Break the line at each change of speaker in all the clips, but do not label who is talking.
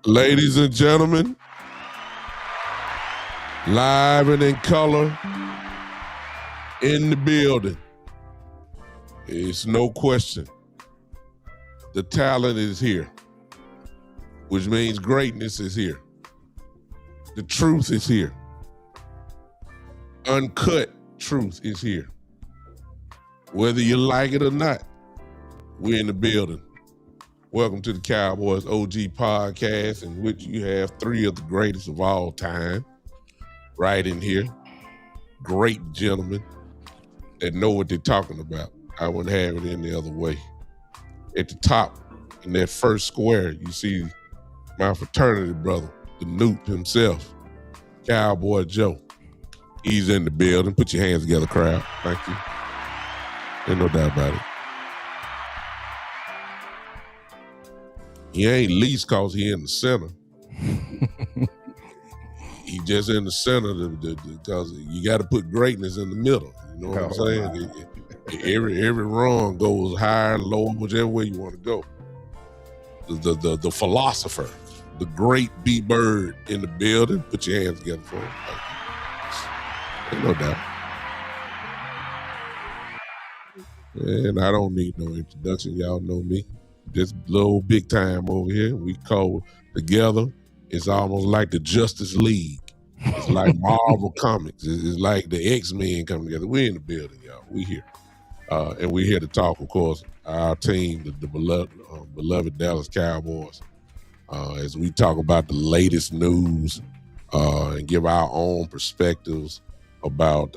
Ladies and gentlemen, live and in color, in the building. It's no question. The talent is here, which means greatness is here. The truth is here. Uncut truth is here. Whether you like it or not, we're in the building. Welcome to the Cowboys OG Podcast, in which you have three of the greatest of all time right in here. Great gentlemen that know what they're talking about. I wouldn't have it any other way. At the top, in that first square, you see my fraternity brother, the Newt himself, Cowboy Joe. He's in the building. Put your hands together, crowd. Thank you. Ain't no doubt about it. He ain't least cause he in the center. He just in the center because you got to put greatness in the middle. You know what I'm saying? Every rung goes higher, lower, whichever way you want to go. The philosopher, the great B Bird in the building. Put your hands together for him. Ain't no doubt. And I don't need no introduction. Y'all know me. This little big time over here. We call together. It's almost like the Justice League. It's like Marvel Comics. It's like the X-Men coming together. We're in the building, y'all. We here. And we're here to talk, of course, our team, the beloved Dallas Cowboys, as we talk about the latest news and give our own perspectives about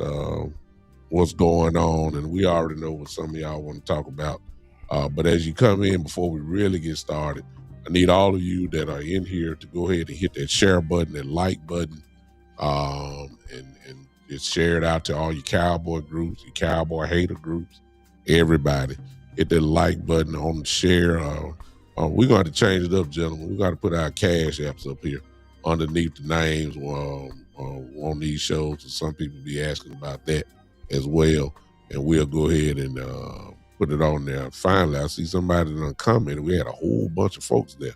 what's going on. And we already know what some of y'all want to talk about. But as you come in, before we really get started, I need all of you that are in here to go ahead and hit that share button, that like button, and just share it out to all your Cowboy groups, your Cowboy hater groups, everybody. Hit that like button on the share. We're going to change it up, gentlemen. We're going to put our cash apps up here underneath the names on these shows. And some people be asking about that as well. And we'll go ahead and put it on there. Finally, I see somebody done commented. We had a whole bunch of folks there.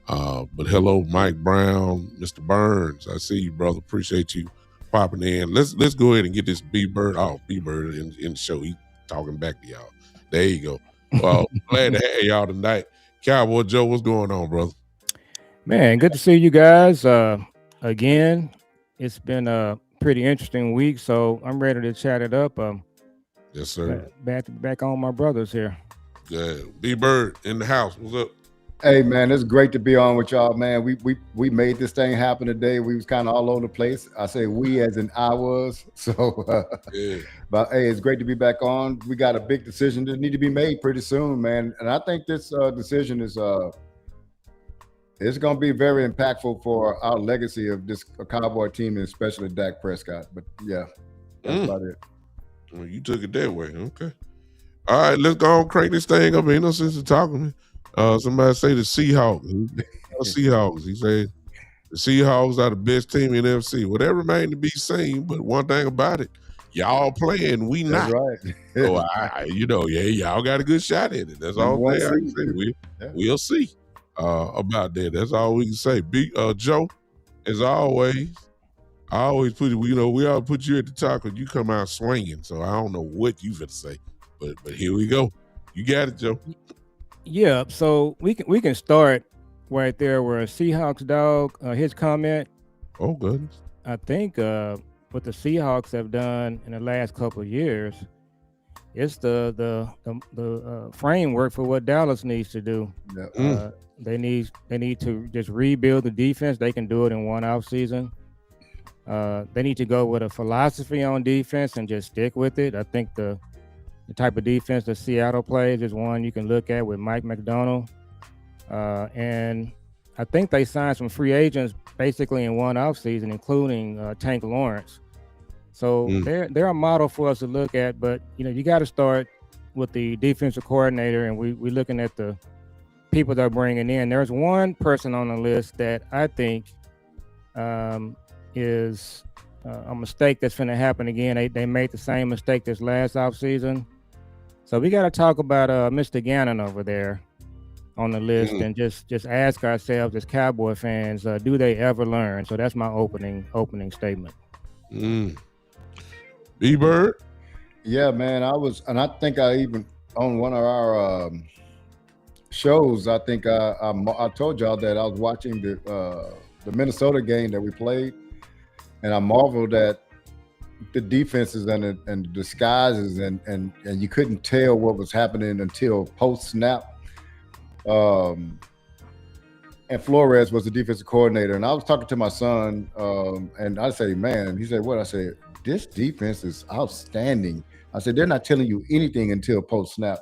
But hello, Mike Brown, Mr. Burns. I see you, brother. Appreciate you popping in. Let's go ahead and get this B-Bird in the show. He's talking back to y'all. There you go. Well, glad to have y'all tonight. Cowboy Joe, what's going on, brother?
Man, good to see you guys again. It's been a pretty interesting week, so I'm ready to chat it up.
Yes, sir.
Back on my brothers here.
Good. B-Bird in the house. What's up?
Hey man, it's great to be on with y'all, man. We made this thing happen today. We was kind of all over the place. I say we as in I was. So,
Yeah.
But hey, it's great to be back on. We got a big decision that need to be made pretty soon, man. And I think this decision is it's going to be very impactful for our legacy of this Cowboy team, and especially Dak Prescott. But yeah, that's about it.
Well, you took it that way. Okay. All right, let's go and crank this thing up. Ain't no sense in talking. Somebody say the Seahawks. Seahawks. He said the Seahawks are the best team in the NFC. Well, that remains to be seen. But one thing about it, y'all playing, we not.
That's right.
So y'all got a good shot at it. That's all I can say. We'll see about that. That's all we can say. Joe, as always, I always put we all put you at the top because you come out swinging. So I don't know what you finna say, but here we go. You got it, Joe.
Yeah, so we can start right there where Seahawks dog his comment.
Oh goodness.
I think what the Seahawks have done in the last couple of years, it's the framework for what Dallas needs to do.
Yeah.
They need to just rebuild the defense. They can do it in one off season. They need to go with a philosophy on defense and just stick with it. I think the type of defense that Seattle plays is one you can look at with Mike McDonald. And I think they signed some free agents basically in one offseason, including Tank Lawrence. So they're a model for us to look at, but you got to start with the defensive coordinator, and we're looking at the people they're bringing in. There's one person on the list that I think is a mistake that's going to happen again. They made the same mistake this last offseason. So we got to talk about Mr. Gannon over there on the list and just ask ourselves as Cowboy fans, do they ever learn? So that's my opening statement.
B-Bird?
Yeah, man. I think I even on one of our shows, I think I told y'all that I was watching the Minnesota game that we played, and I marveled at the defenses and the disguises and you couldn't tell what was happening until post snap. And Flores was the defensive coordinator, and I was talking to my son, and I say, man, he said, what? I said, this defense is outstanding. I said, they're not telling you anything until post snap.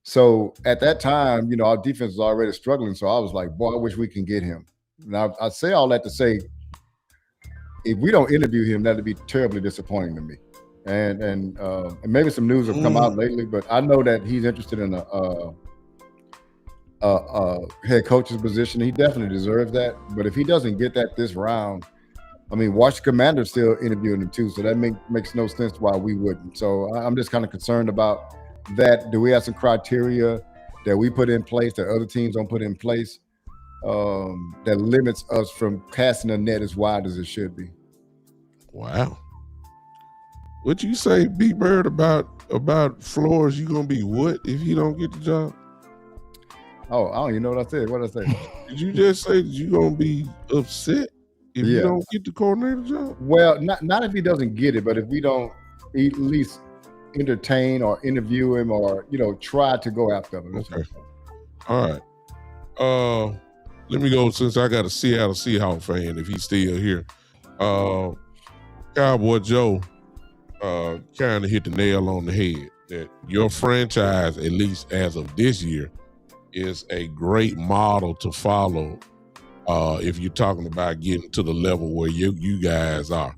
So at that time, our defense was already struggling. So I was like, boy, I wish we can get him. Now I say all that to say, if we don't interview him, that'd be terribly disappointing to me. And maybe some news have come out lately, but I know that he's interested in a head coach's position. He definitely deserves that. But if he doesn't get that this round, I mean, Washington Commanders still interviewing him too, so that makes no sense why we wouldn't. So I'm just kind of concerned about that. Do we have some criteria that we put in place that other teams don't put in place? that limits us from casting a net as wide as it should be.
Wow. What you say, B Bird, about Flores? You gonna be what if you don't get the job?
Oh, I don't even know what I said. What did I say?
Did you just say that you gonna be upset if you don't get the coordinator job?
Well, not if he doesn't get it, but if we don't at least entertain or interview him or try to go after him.
Okay. All right. Let me go, since I got a Seattle Seahawks fan, if he's still here. Cowboy Joe kind of hit the nail on the head that your franchise, at least as of this year, is a great model to follow if you're talking about getting to the level where you guys are.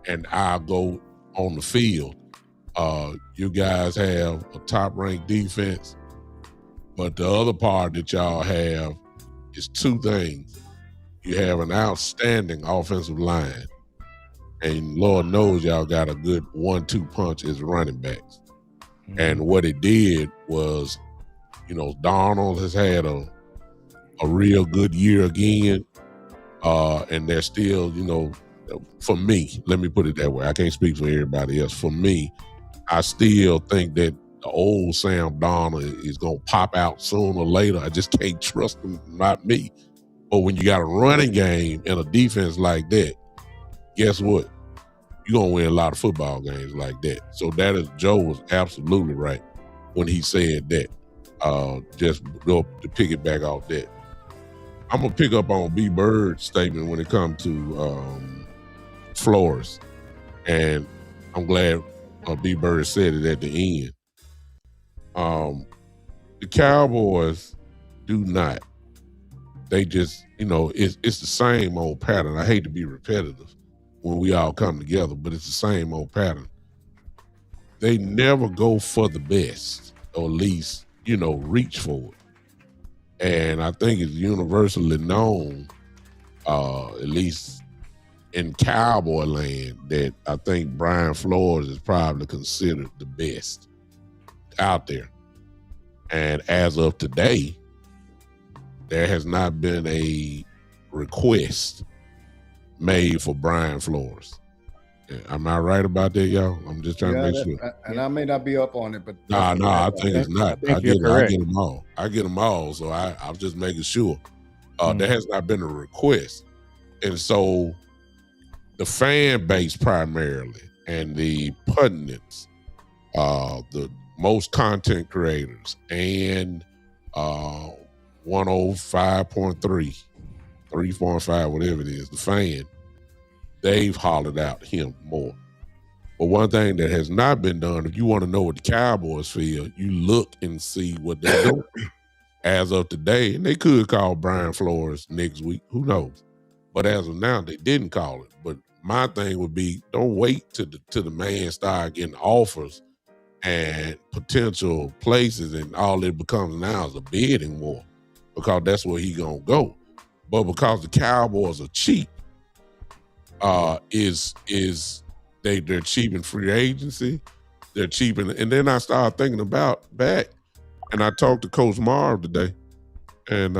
And I'll go on the field. You guys have a top-ranked defense, but the other part that y'all have is two things. You have an outstanding offensive line, and Lord knows y'all got a good 1-2 punch as running backs. Mm-hmm. And what it did was, Darnold has had a real good year again, and they're still, for me, let me put it that way. I can't speak for everybody else. For me, I still think that the old Sam Darnold is going to pop out sooner or later. I just can't trust him, not me. But when you got a running game and a defense like that, guess what? You're going to win a lot of football games like that. So Joe was absolutely right when he said that. Just go to pick it back off that. I'm going to pick up on B. Bird's statement when it comes to Flores. And I'm glad B. Bird said it at the end. The Cowboys do not. They just, it's the same old pattern. I hate to be repetitive when we all come together, but it's the same old pattern. They never go for the best, or at least, reach for it. And I think it's universally known, at least in Cowboy land, that I think Brian Flores is probably considered the best out there. And as of today, there has not been a request made for Brian Flores. Am I right about that, y'all? I'm just trying to make sure.
And I may not be up on it, but
no, I think it's not. I get them all. I get them all. So I'm just making sure. There has not been a request. And so the fan base primarily and the pundits, the most content creators, and 105.3, 3.5, whatever it is, the fan, they've hollered out him more. But one thing that has not been done, if you want to know what the Cowboys feel, you look and see what they're doing as of today. And they could call Brian Flores next week. Who knows? But as of now, they didn't call it. But my thing would be, don't wait till the man start getting offers and potential places, and all it becomes now is a bidding war, because that's where he gonna go. But because the Cowboys are cheap, they're cheap in free agency, they're cheap and then I started thinking about back, and I talked to Coach Marv today, and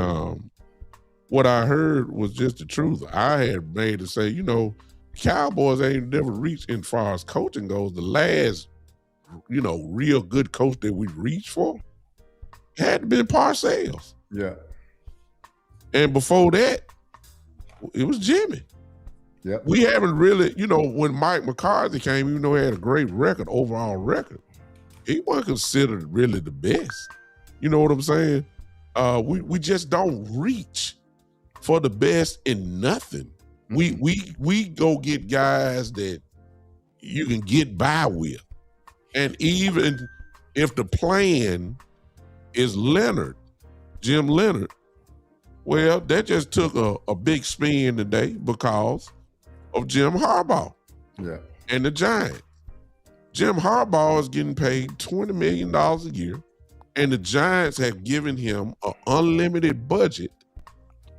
what I heard was just the truth. I had made to say, Cowboys ain't never reached, in far as coaching goes, the last real good coach that we reached for had to be Parcells.
Yeah.
And before that, it was Jimmy.
Yep.
We haven't really, when Mike McCarthy came, even though he had a great record, overall record, he wasn't considered really the best. You know what I'm saying? We just don't reach for the best in nothing. We go get guys that you can get by with. And even if the plan is Jim Leonard, well, that just took a big spin today because of Jim Harbaugh and the Giants. Jim Harbaugh is getting paid $20 million a year, and the Giants have given him an unlimited budget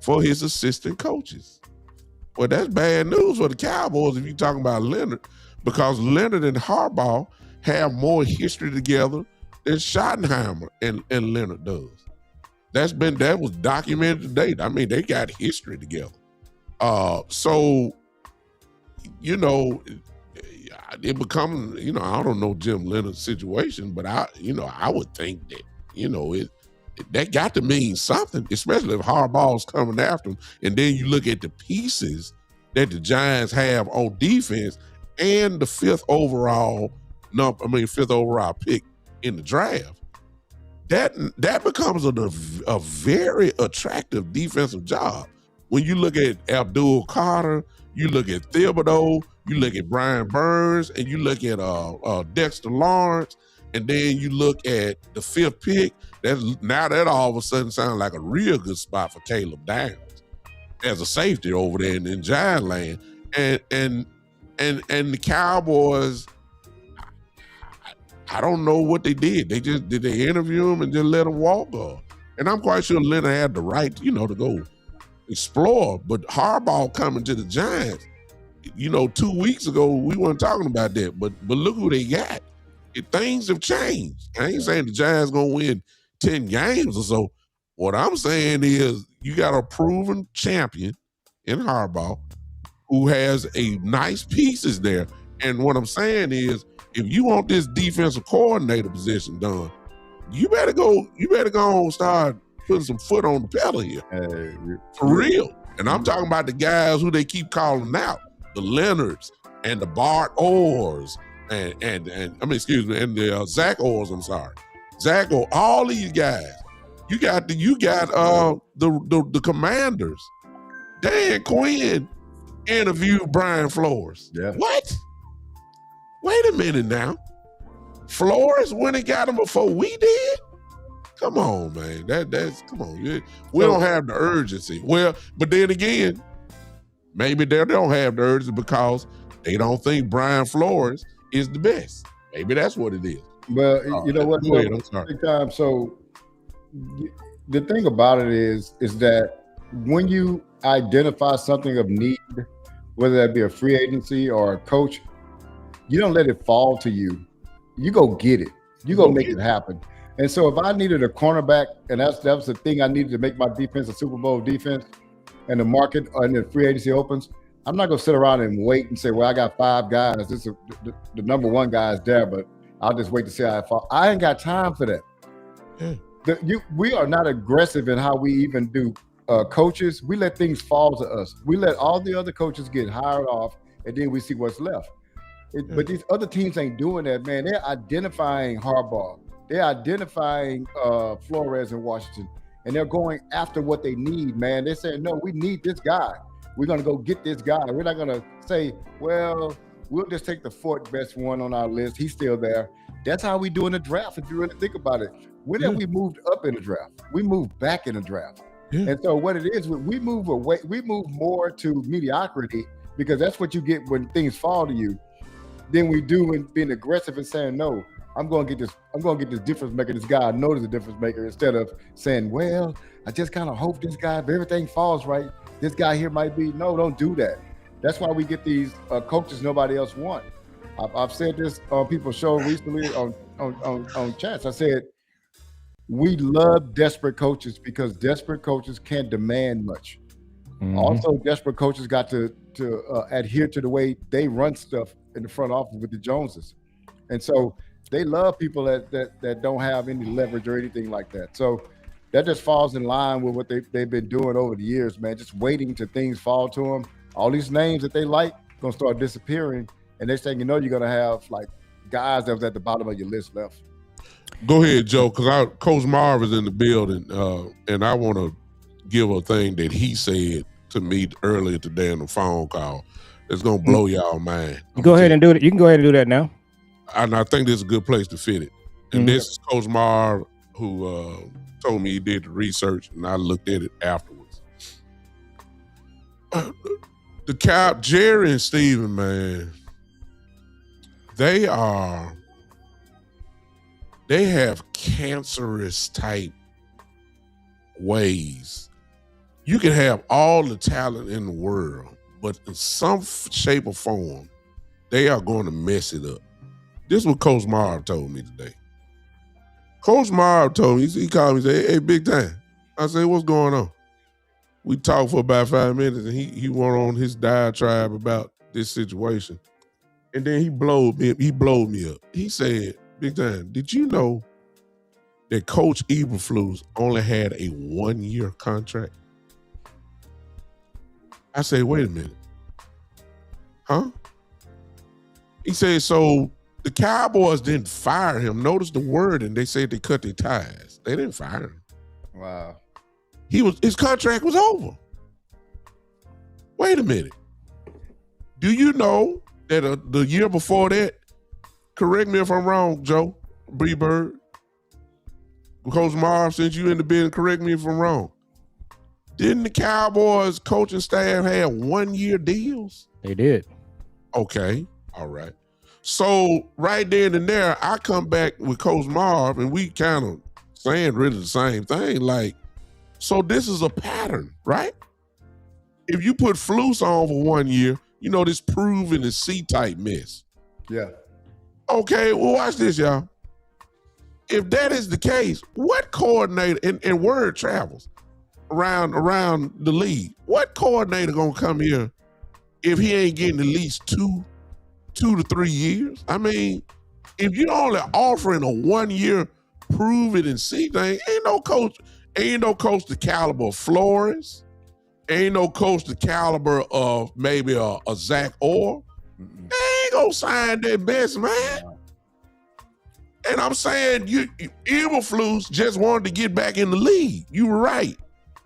for his assistant coaches. Well, that's bad news for the Cowboys if you're talking about Leonard, because Leonard and Harbaugh have more history together than Schottenheimer and Leonard does. That was documented to date. I mean, they got history together. So, you know, it becomes, you know, I don't know Jim Leonard's situation, but I would think that, you know, that got to mean something, especially if Harbaugh's coming after him. And then you look at the pieces that the Giants have on defense and the fifth overall pick in the draft. That becomes a very attractive defensive job. When you look at Abdul Carter, you look at Thibodeau, you look at Brian Burns, and you look at Dexter Lawrence, and then you look at the fifth pick. That all of a sudden sounds like a real good spot for Caleb Downs as a safety over there in Giant land. And the Cowboys, I don't know what they did. Did they interview him and just let him walk? And I'm quite sure Leonard had the right, you know, to go explore. But Harbaugh coming to the Giants, you know, 2 weeks ago, we weren't talking about that. But look who they got. Things have changed. I ain't saying the Giants going to win 10 games or so. What I'm saying is you got a proven champion in Harbaugh who has a nice pieces there. And what I'm saying is, if you want this defensive coordinator position done, you better go and start putting some foot on the pedal here. For real. And I'm talking about the guys who they keep calling out, the Leonards and the Bart Orrs and the Zach Orrs, I'm sorry. Zach Orr, all these guys. You got the Commanders. Dan Quinn interviewed Brian Flores.
Yeah.
What? Wait a minute now. Flores went and got him before we did? Come on, man. Come on. We don't have the urgency. Well, but then again, maybe they don't have the urgency because they don't think Brian Flores is the best. Maybe that's what it is.
Well, you know what?
Go ahead, I'm sorry.
So the thing about it is that when you identify something of need, whether that be a free agency or a coach, you don't let it fall to you. You go get it. You go make it happen. And so if I needed a cornerback, and that was the thing I needed to make my defense a Super Bowl defense, and the market and the free agency opens, I'm not going to sit around and wait and say, well, I got 5 guys. The number 1 guy is there, but I'll just wait to see how it falls. I ain't got time for that.
Yeah.
We are not aggressive in how we even do coaches. We let things fall to us. We let all the other coaches get hired off, and then we see what's left. But these other teams ain't doing that, man. They're identifying Harbaugh. They're identifying Flores in Washington, and they're going after what they need, man. They're saying, no, we need this guy. We're going to go get this guy. We're not going to say, well, we'll just take the 4th best one on our list. He's still there. That's how we do in the draft, if you really think about it. When have we moved up in the draft? We moved back in the draft. Yeah. And so what it is, we move away. We move more to mediocrity because that's what you get when things fall to you. Than we do in being aggressive and saying, no, I'm going to get this difference maker. This guy I know is a difference maker, instead of saying, well, I just kind of hope this guy, if everything falls right, this guy here might be. No, don't do that. That's why we get these coaches nobody else want. I've said this on people's show recently on chats. I said, we love desperate coaches because desperate coaches can't demand much. Mm-hmm. Also, desperate coaches got to adhere to the way they run stuff in the front office with the Joneses. And so they love people that don't have any leverage or anything like that. So that just falls in line with what they've been doing over the years, man, just waiting till things fall to them. All these names that they like going to start disappearing. And next thing you know, you're going to have like guys that was at the bottom of your list left.
Go ahead, Joe, because Coach Marv is in the building, and I want to give a thing that he said to me earlier today on the phone call. It's gonna blow y'all mind.
Go ahead and do it. You can go ahead and do that now.
And I think this is a good place to fit it. And this is Coach Marv, who told me he did the research, and I looked at it afterwards. Jerry and Steven, man, they have cancerous type ways. You can have all the talent in the world, but in some shape or form, they are going to mess it up. This is what Coach Marv told me today. Coach Marv told me, he called me and said, hey, big time, I said, what's going on? We talked for about 5 minutes, and he went on his diatribe about this situation. And then he blowed me up. He said, big time, did you know that Coach Eberflus only had a 1-year contract? I said, wait a minute. Huh? He said, so the Cowboys didn't fire him. Notice the word, and they said they cut their ties. They didn't fire him.
Wow.
His contract was over. Wait a minute. Do you know that the year before that, correct me if I'm wrong, Joe, B-Bird, Coach Marv, since you in the building, correct me if I'm wrong. Didn't the Cowboys coaching staff have 1-year deals?
They did.
Okay. All right. So right then and there, I come back with Coach Marv, and we kind of saying really the same thing. Like, so this is a pattern, right? If you put Flus on for 1 year, you know this proven and C-type mess.
Yeah.
Okay, well, watch this, y'all. If that is the case, what coordinator, and word travels around the league, what coordinator gonna come here if he ain't getting at least 2 to 3 years? I mean, if you're only offering a 1 year prove it and see thing, ain't no coach the caliber of Flores, ain't no coach the caliber of maybe a Zach Orr. They ain't gonna sign their best man. And I'm saying Eberflus just wanted to get back in the league. You were right,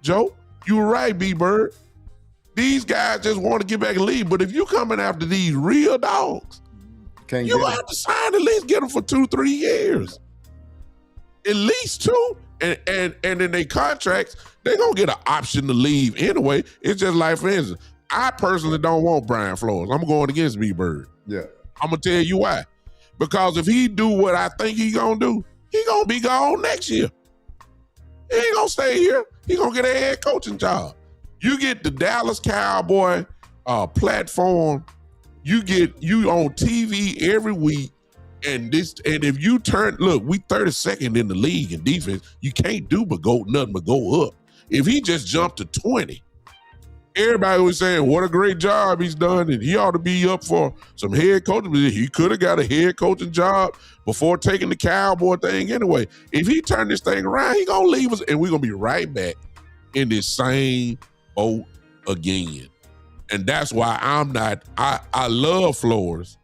Joe. You were right, B-Bird. These guys just want to get back in the league. But if you coming after these real dogs, you have to sign at least get them for 2-3 years. At least 2. And in their contracts, they're going to get an option to leave anyway. It's just like, for instance, I personally don't want Brian Flores. I'm going against B-Bird.
Yeah.
I'm going to tell you why. Because if he do what I think he going to do, he going to be gone next year. He ain't going to stay here. He going to get a head coaching job. You get the Dallas Cowboy platform. You on TV every week. And if you we 32nd in the league in defense. You can't do nothing but go up. If he just jumped to 20, everybody was saying what a great job he's done, and he ought to be up for some head coaching. He could have got a head coaching job before taking the Cowboy thing anyway. If he turned this thing around, he gonna leave us, and we're gonna be right back in this same boat again. And that's why I love Flores.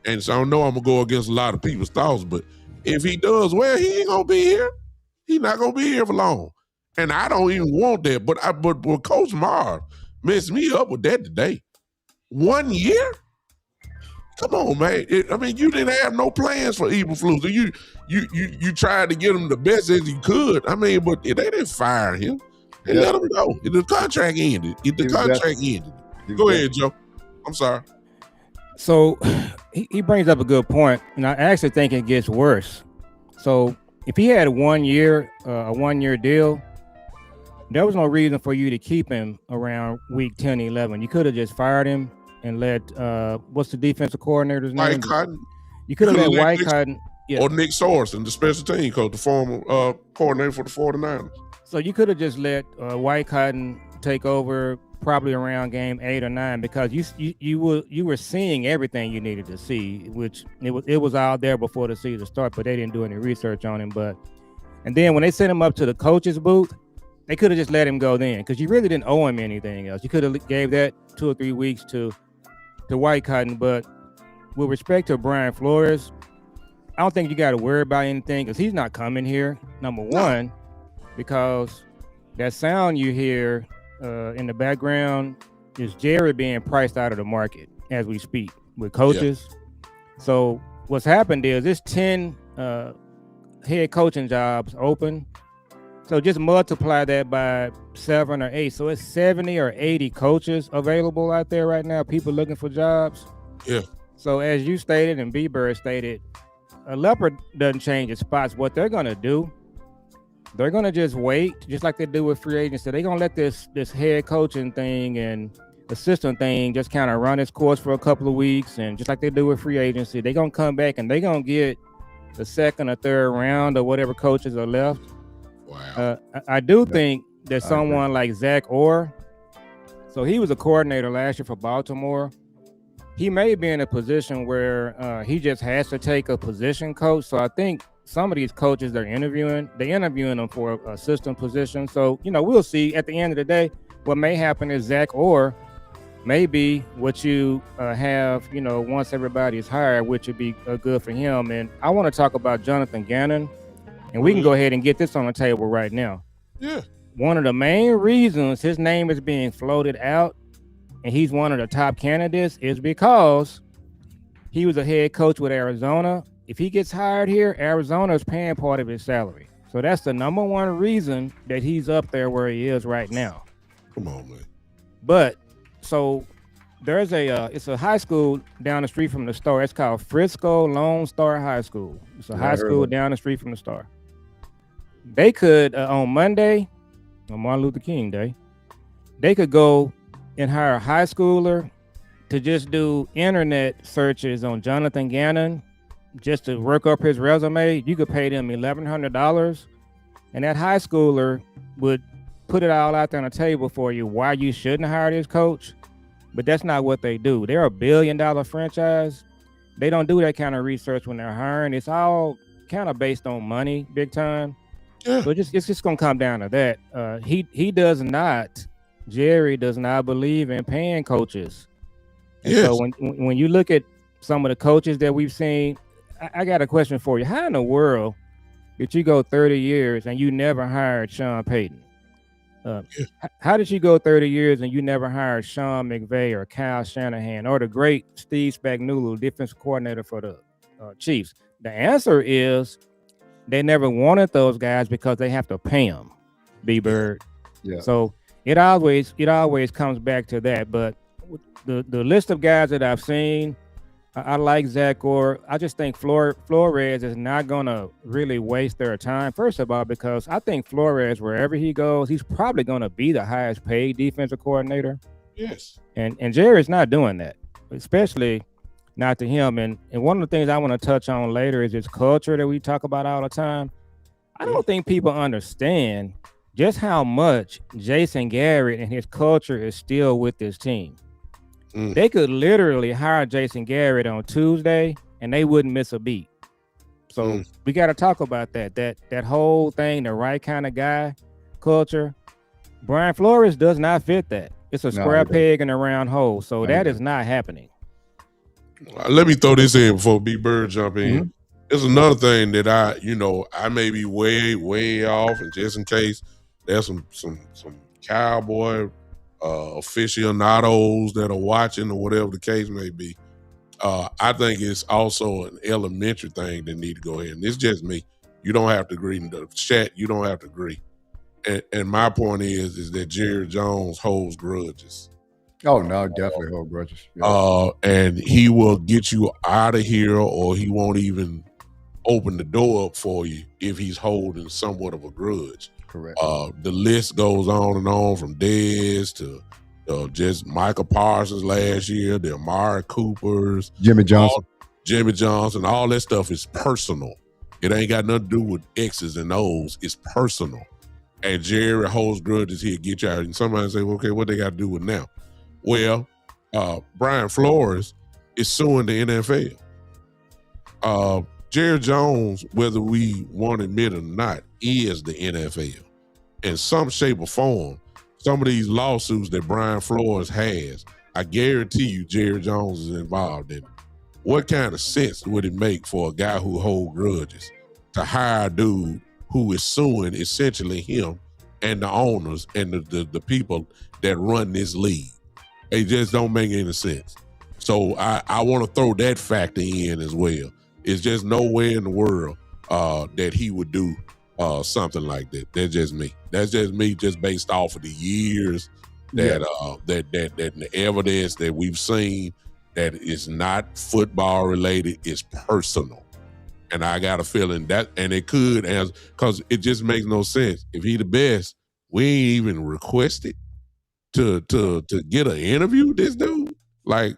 And so I know I'm going to go against a lot of people's thoughts, but if he does well, he ain't going to be here. He's not going to be here for long. And I don't even want that. But Coach Marv messed me up with that today. 1 year? Come on, man. You didn't have no plans for Eberflus. You tried to get him the best as you could. But they didn't fire him. They let him go. The contract ended. Go ahead, Joe. I'm sorry.
So he brings up a good point, and I actually think it gets worse. So if he had a 1 year deal, there was no reason for you to keep him around week 10, 11. You could have just fired him and let what's the defensive coordinator's name?
White Cotton.
You could have let White Cotton. Yeah.
Or Nick Sorensen, the special team coach, the former coordinator for the 49ers.
So you could have just let White Cotton take over probably around game 8 or 9, because you were seeing everything you needed to see, which it was out there before the season started, but they didn't do any research on him. And then when they sent him up to the coach's booth, they could have just let him go then, because you really didn't owe him anything else. You could have gave that 2 or 3 weeks to White Cotton. But with respect to Brian Flores, I don't think you got to worry about anything, because he's not coming here, number one, because that sound you hear in the background is Jerry being priced out of the market as we speak with coaches. Yeah. So what's happened is there's 10 head coaching jobs open. So just multiply that by 7 or 8. So it's 70 or 80 coaches available out there right now, people looking for jobs.
Yeah.
So as you stated and B-Bird stated, a leopard doesn't change its spots. What they're going to do, they're going to just wait, just like they do with free agency. They're going to let this head coaching thing and assistant thing just kind of run its course for a couple of weeks. And just like they do with free agency, they're going to come back and they're going to get the second or third round or whatever coaches are left.
Wow.
I do
Yeah,
think that
I agree.
someone like Zach Orr, so he was a coordinator last year for Baltimore. He may be in a position where he just has to take a position coach. So I think some of these coaches they're interviewing them for a system position. So, we'll see at the end of the day. What may happen is Zach Orr may be what you have, once everybody is hired, which would be good for him. And I want to talk about Jonathan Gannon, and we can go ahead and get this on the table right now.
Yeah.
One of the main reasons his name is being floated out and he's one of the top candidates is because he was a head coach with Arizona. If he gets hired here, Arizona is paying part of his salary. So that's the number one reason that he's up there where he is right now.
Come on, man.
But so there's it's a high school down the street from the Star. It's called Frisco Lone Star High School. It's a high school down the street from the Star. They could, on Monday, on Martin Luther King Day, they could go and hire a high schooler to just do internet searches on Jonathan Gannon, just to work up his resume. You could pay them $1,100, and that high schooler would put it all out there on the table for you why you shouldn't hire this coach. But that's not what they do. They're $1 billion franchise. They don't do that kind of research when they're hiring. It's all kind of based on money, big time.
Yeah.
So it's just gonna come down to that. Jerry does not believe in paying coaches. And
Yes.
so when you look at some of the coaches that we've seen, I got a question for you. How in the world did you go 30 years and you never hired Sean Payton? How did you go 30 years and you never hired Sean McVay or Kyle Shanahan or the great Steve Spagnuolo, defensive coordinator for the Chiefs? The answer is they never wanted those guys because they have to pay them, B-Bird.
Yeah.
So it always comes back to that. But the list of guys that I've seen, I like Zach Orr. I just think Flores is not going to really waste their time. First of all, because I think Flores, wherever he goes, he's probably going to be the highest paid defensive coordinator.
Yes.
And Jerry's not doing that, especially not to him. And one of the things I want to touch on later is this culture that we talk about all the time. I don't think people understand just how much Jason Garrett and his culture is still with this team. They could literally hire Jason Garrett on Tuesday and they wouldn't miss a beat. So we got to talk about that whole thing, the right kind of guy culture. Brian Flores does not fit that. It's a square peg in a round hole. So that is not happening.
Let me throw this in before B-Bird jump in. There's another thing that I may be way off, and just in case there's some Cowboy aficionados that are watching or whatever the case may be. I think it's also an elementary thing that need to go ahead. And it's just me. You don't have to agree. In the chat, you don't have to agree. And my point is that Jerry Jones holds grudges.
Oh, no, definitely hold grudges. Yeah.
And he will get you out of here, or he won't even open the door up for you if he's holding somewhat of a grudge.
Correct.
The list goes on and on, from Dez to just Michael Parsons last year, the Amari Coopers,
Jimmy Johnson,
all that stuff is personal. It ain't got nothing to do with X's and O's. It's personal. And Jerry holds grudges. He'll get you out. And somebody say, well, okay, what they got to do with now? Well, Brian Flores is suing the NFL. Jerry Jones, whether we want to admit it or not, is the NFL. In some shape or form, some of these lawsuits that Brian Flores has, I guarantee you Jerry Jones is involved in it. What kind of sense would it make for a guy who holds grudges to hire a dude who is suing essentially him and the owners and the people that run this league? It just don't make any sense. So I want to throw that factor in as well. It's just nowhere in the world that he would do something like that. That's just me. That's just me, just based off of the years that the evidence that we've seen that is not football related, is personal. And I got a feeling that, and it could, because it just makes no sense. If he the best, we ain't even requested to get an interview with this dude. Like,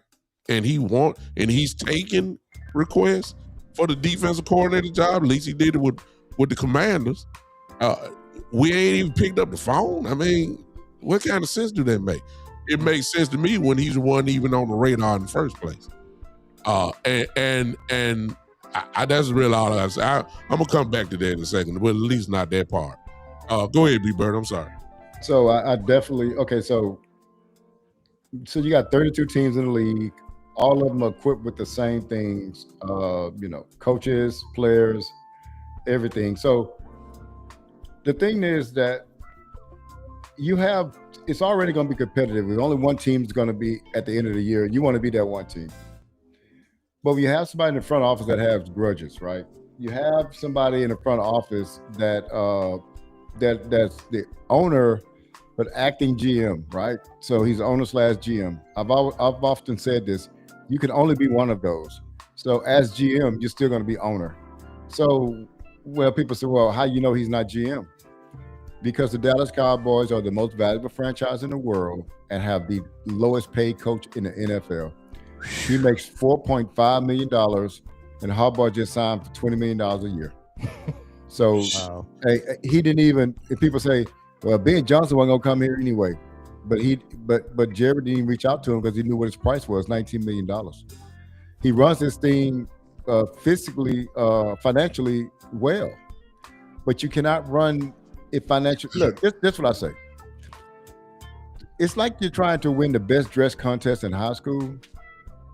and he's taking requests for the defensive coordinator job. At least he did it with the Commanders. we ain't even picked up the phone. I mean, what kind of sense do that make? It makes sense to me when he's the one even on the radar in the first place. And that's really all I say. I'm gonna come back to that in a second, but at least not that part. Go ahead, B-Bird. I'm sorry.
So I definitely So you got 32 teams in the league. All of them are equipped with the same things. Coaches, players, everything. So the thing is that it's already going to be competitive. There's only one team is going to be at the end of the year. You want to be that one team. But you have somebody in the front office that has grudges, right? You have somebody in the front office that's the owner, but acting GM, right? So he's owner/GM. I've often said this. You can only be one of those. So as GM, you're still going to be owner. So, people say, well, how you know he's not GM? Because the Dallas Cowboys are the most valuable franchise in the world and have the lowest paid coach in the NFL. He makes $4.5 million, and Harbaugh just signed for $20 million a year. So he didn't even. If people say, well, Ben Johnson wasn't gonna come here anyway, but Jerry didn't even reach out to him because he knew what his price was, $19 million. He runs this thing physically, financially well, but you cannot run it financially. Look, this what I say. It's like you're trying to win the best dress contest in high school.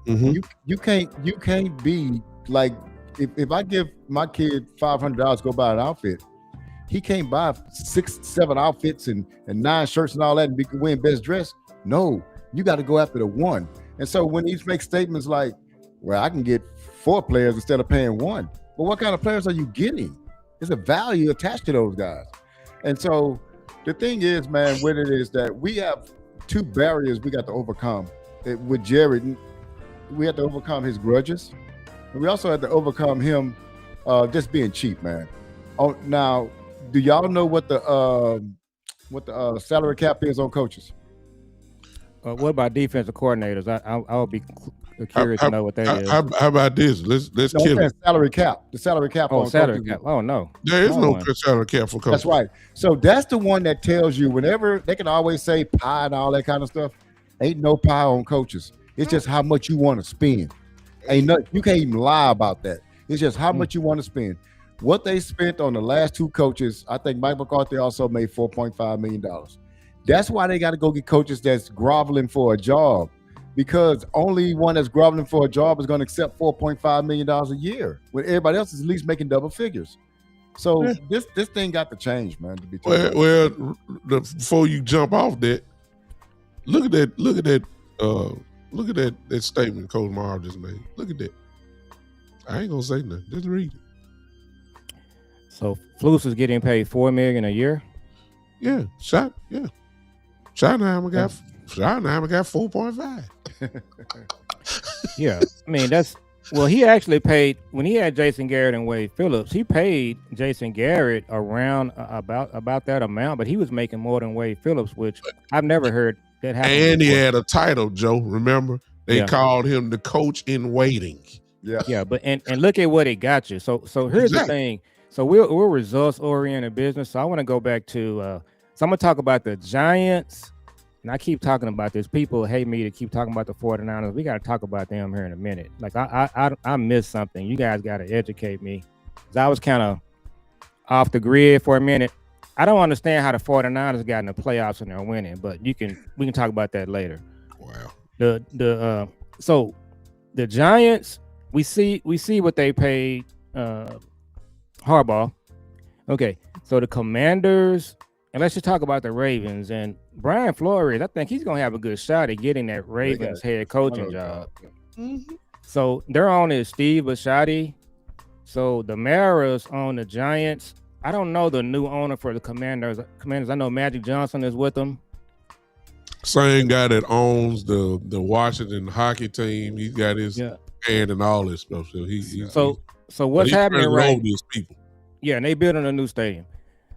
Mm-hmm. You can't be like, if I give my kid $500 to go buy an outfit, he can't buy 6-7 outfits and 9 shirts and all that and win best dress. No, you got to go after the one. And so when he makes statements like, well, I can get 4 players instead of paying 1. Well, what kind of players are you getting? There's a value attached to those guys. And so the thing is, man, what it is that we have 2 barriers we got to overcome. With Jared, we have to overcome his grudges. And we also have to overcome him just being cheap, man. Oh, now, do y'all know what the salary cap is on coaches?
What about defensive coordinators? I'll be curious to know what that is.
How about this? Let's kill it.
Salary cap. The salary cap.
Oh, salary cap. Oh no,
there is no salary cap for coaches.
That's right. So that's the one that tells you whenever they can always say pie and all that kind of stuff. Ain't no pie on coaches. It's just how much you want to spend. You can't even lie about that. It's just how much you want to spend. What they spent on the last 2 coaches, I think Mike McCarthy also made $4.5 million. That's why they got to go get coaches that's groveling for a job, because only one that's groveling for a job is going to accept $4.5 million a year when everybody else is at least making double figures. So this thing got to change, man. To be
before you jump off that, look at that statement Coach Marv just made. Look at that. I ain't gonna say nothing. Just read it.
So Flus is getting paid $4 million a year.
Yeah, Schottenheimer got 4.5.
Yeah, I mean he actually paid when he had Jason Garrett and Wade Phillips. He paid Jason Garrett around about that amount, but he was making more than Wade Phillips, which I've never heard that happen.
And he had a title, Joe. Remember, they called him the coach in waiting.
Yeah, but and look at what it got you. So here's the thing. So we're results oriented business. So I want to go back to. So I'm gonna talk about the Giants, and I keep talking about this. People hate me to keep talking about the 49ers. We got to talk about them here in a minute. Like I missed something. You guys got to educate me, because I was kind of off the grid for a minute. I don't understand how the 49ers got in the playoffs and they're winning, but we can talk about that later.
Wow.
So the Giants, we see what they paid Harbaugh. Okay, so the Commanders, and let's just talk about the Ravens and Brian Flores. I think he's gonna have a good shot at getting that Ravens head coaching job. Mm-hmm. So their owner is Steve Bisciotti. So the Maras own the Giants. I don't know the new owner for the Commanders. I know Magic Johnson is with them.
Same guy that owns the Washington hockey team. He's got his hand and all this stuff. So what's happening right now? Yeah, and they building a new stadium.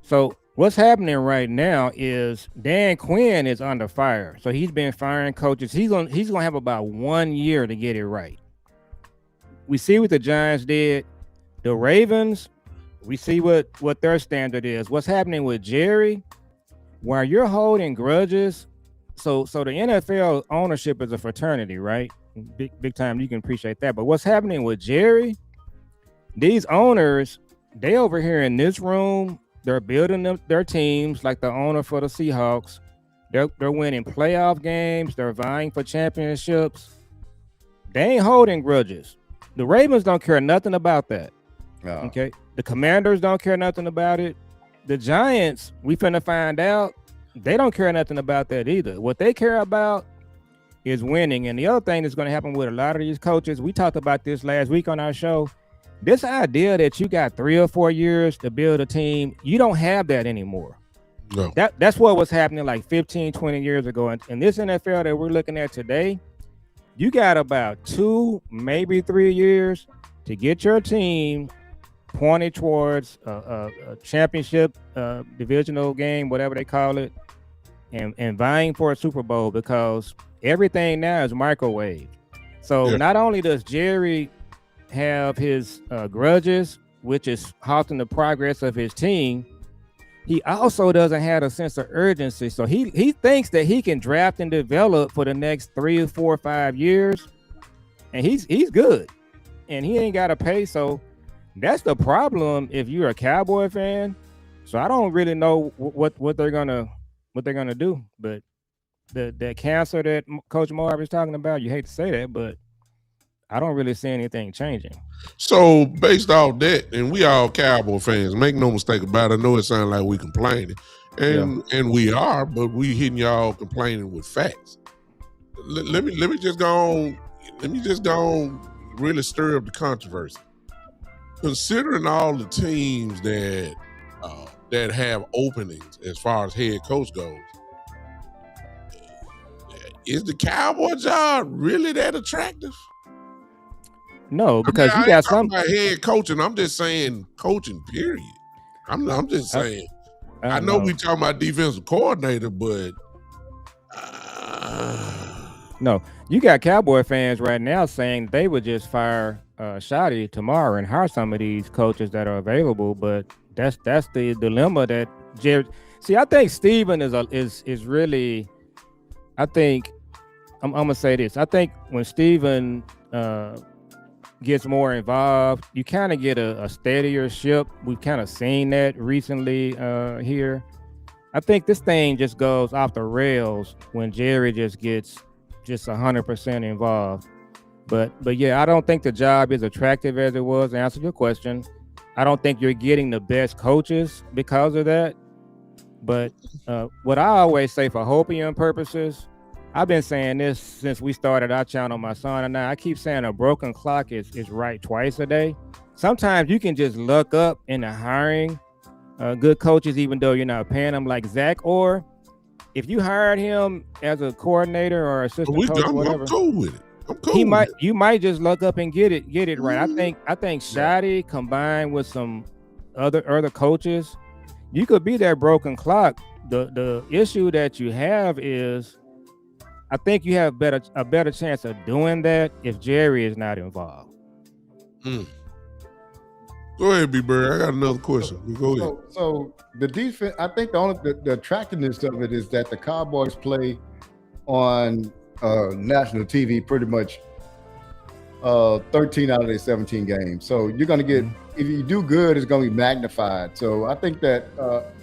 So what's happening right now is Dan Quinn is under fire. So he's been firing coaches. He's gonna have about 1 year to get it right. We see what the Giants did. The Ravens,
We see what their standard is. What's happening with Jerry, while you're holding grudges, so the NFL ownership is a fraternity, right? Big time. You can appreciate that. But what's happening with Jerry? These owners, they over here in this room, they're building their teams, like the owner for the Seahawks. They're winning playoff games. They're vying for championships. They ain't holding grudges. The Ravens don't care nothing about that.
No.
Okay. The Commanders don't care nothing about it. The Giants, we finna find out, they don't care nothing about that either. What they care about is winning. And the other thing that's going to happen with a lot of these coaches, we talked about this last week on our show. This idea that you got 3 or 4 years to build a team, you don't have that anymore.
No.
That's what was happening like 15, 20 years ago. And in this NFL that we're looking at today, you got about 2, maybe 3 years to get your team pointed towards a championship, divisional game, whatever they call it, and vying for a Super Bowl, because everything now is microwave. So not only does Jerry have his grudges, which is halting the progress of his team, he also doesn't have a sense of urgency. So he thinks that he can draft and develop for the next 3 or 4 or 5 years, and he's good, and he ain't got to pay. So that's the problem if you're a Cowboy fan. So I don't really know what they're gonna do. But the cancer that Coach Marv is talking about, you hate to say that, but I don't really see anything changing.
So based off that, and we all Cowboy fans, make no mistake about it. I know it sounds like we complaining, and we are, but we hitting y'all complaining with facts. Let me just go on, really stir up the controversy. Considering all the teams that have openings as far as head coach goes, is the Cowboy job really that attractive?
No, because you got some
head coaching. I'm just saying coaching. Period. I'm just saying. I know we talking about defensive coordinator, but
no, you got Cowboy fans right now saying they would just fire Shoddy tomorrow and hire some of these coaches that are available. But that's the dilemma that Jerry. See, I think Steven is really. I think I'm gonna say this. I think when Steven gets more involved, you kind of get a steadier ship. We've kind of seen that recently here. I think this thing just goes off the rails when Jerry just gets 100% involved. But yeah, I don't think the job is attractive as it was. To answer your question, I don't think you're getting the best coaches because of that. But what I always say for hopium purposes, I've been saying this since we started our channel, my son and I keep saying a broken clock is right twice a day. Sometimes you can just luck up into hiring good coaches, even though you're not paying them, like Zach. Or if you hired him as a coordinator or assistant coach, or whatever,
I'm cool with it. I'm cool.
You might just luck up and get it right. I think Shoddy combined with some other coaches, you could be that broken clock. The issue that you have is, I think you have a better chance of doing that if Jerry is not involved.
Go ahead, B-Bird. I got another question. Go ahead.
So the defense, I think the attractiveness of it is that the Cowboys play on national TV pretty much 13 out of their 17 games. So you're going to get, if you do good, it's going to be magnified. So I think that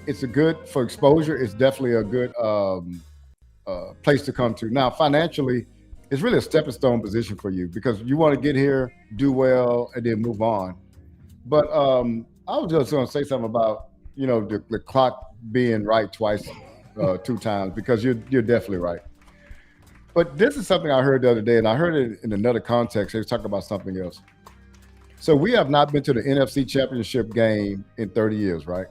it's a good for exposure. It's definitely a good place to come to. Now, financially, it's really a stepping stone position for you because you want to get here, do well, and then move on. But I was just going to say something about, the clock being right twice, 2 times, because you're definitely right. But this is something I heard the other day, and I heard it in another context. They were talking about something else. So we have not been to the NFC Championship game in 30 years, right?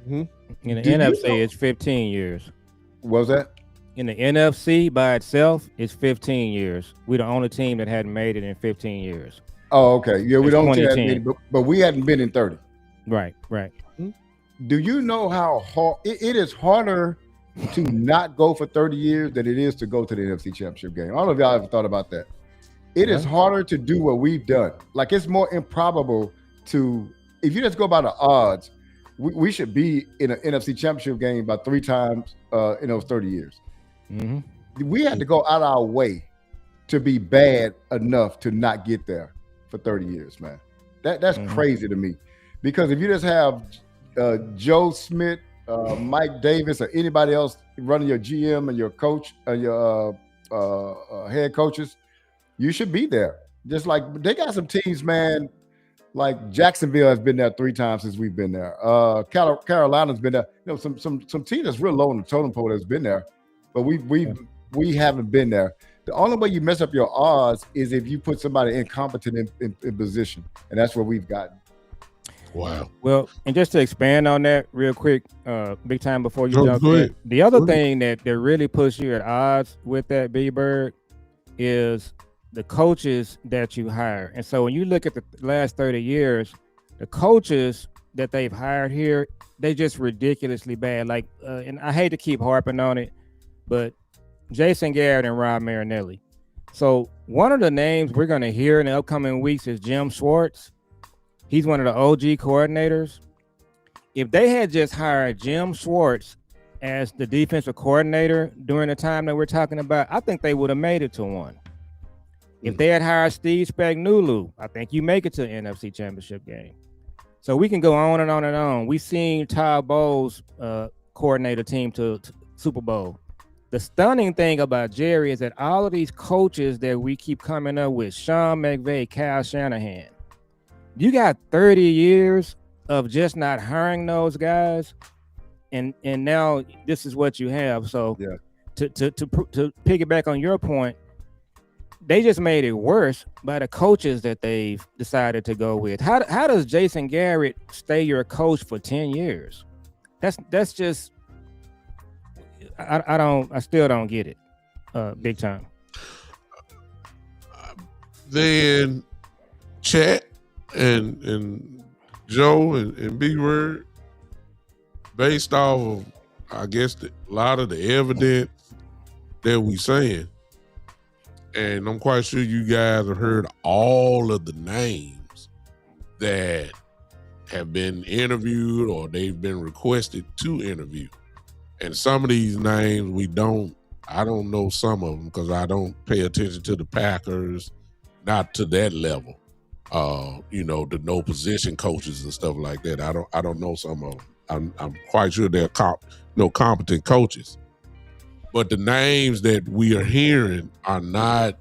Mm-hmm. In the NFC, it's 15 years.
What was that?
In the NFC by itself, it's 15 years. We're the only team that hadn't made it in 15 years.
Oh, okay. Yeah, we don't have many, but we hadn't been in 30.
Right.
Do you know how hard it is harder to not go for 30 years than it is to go to the NFC Championship game? I don't know if y'all ever thought about that. It is harder to do what we've done. Like, it's more improbable if you just go by the odds, we should be in an NFC Championship game about 3 times in those 30 years.
Mm-hmm.
We had to go out our way to be bad enough to not get there for 30 years, man. That's crazy to me. Because if you just have Joe Smith, Mike Davis, or anybody else running your GM and your coach and your head coaches, you should be there. Just like they got some teams, man. Like Jacksonville has been there 3 times since we've been there. Carolina's been there. You know, some team that's real low on the totem pole has been there, but we haven't been there. The only way you mess up your odds is if you put somebody incompetent in position, and that's where we've gotten.
Wow.
Well, and just to expand on that real quick, big time before you jump in, the other thing that really puts you at odds with that, B-Bird, is the coaches that you hire. And so when you look at the last 30 years, the coaches that they've hired here, they just ridiculously bad. Like, and I hate to keep harping on it, but Jason Garrett and Rob Marinelli. So one of the names we're going to hear in the upcoming weeks is Jim Schwartz. He's one of the OG coordinators. If they had just hired Jim Schwartz as the defensive coordinator during the time that we're talking about, I think they would have made it to one. If they had hired Steve Spagnuolo, I think you make it to an NFC Championship game. So we can go on and on and on. We've seen Todd Bowles coordinate a team to Super Bowl. The stunning thing about Jerry is that all of these coaches that we keep coming up with, Sean McVay, Kyle Shanahan, you got 30 years of just not hiring those guys, and now this is what you have. So to piggyback on your point, they just made it worse by the coaches that they've decided to go with. How does Jason Garrett stay your coach for 10 years? That's just I still don't get it. Big time.
Then Chat and Joe and Big Word, based off of, I guess, a lot of the evidence that we saying, and I'm quite sure you guys have heard all of the names that have been interviewed or they've been requested to interview. And some of these names I don't know some of them because I don't pay attention to the Packers, not to that level. The no position coaches and stuff like that. I don't know some of them. I'm quite sure they're competent coaches. But the names that we are hearing are not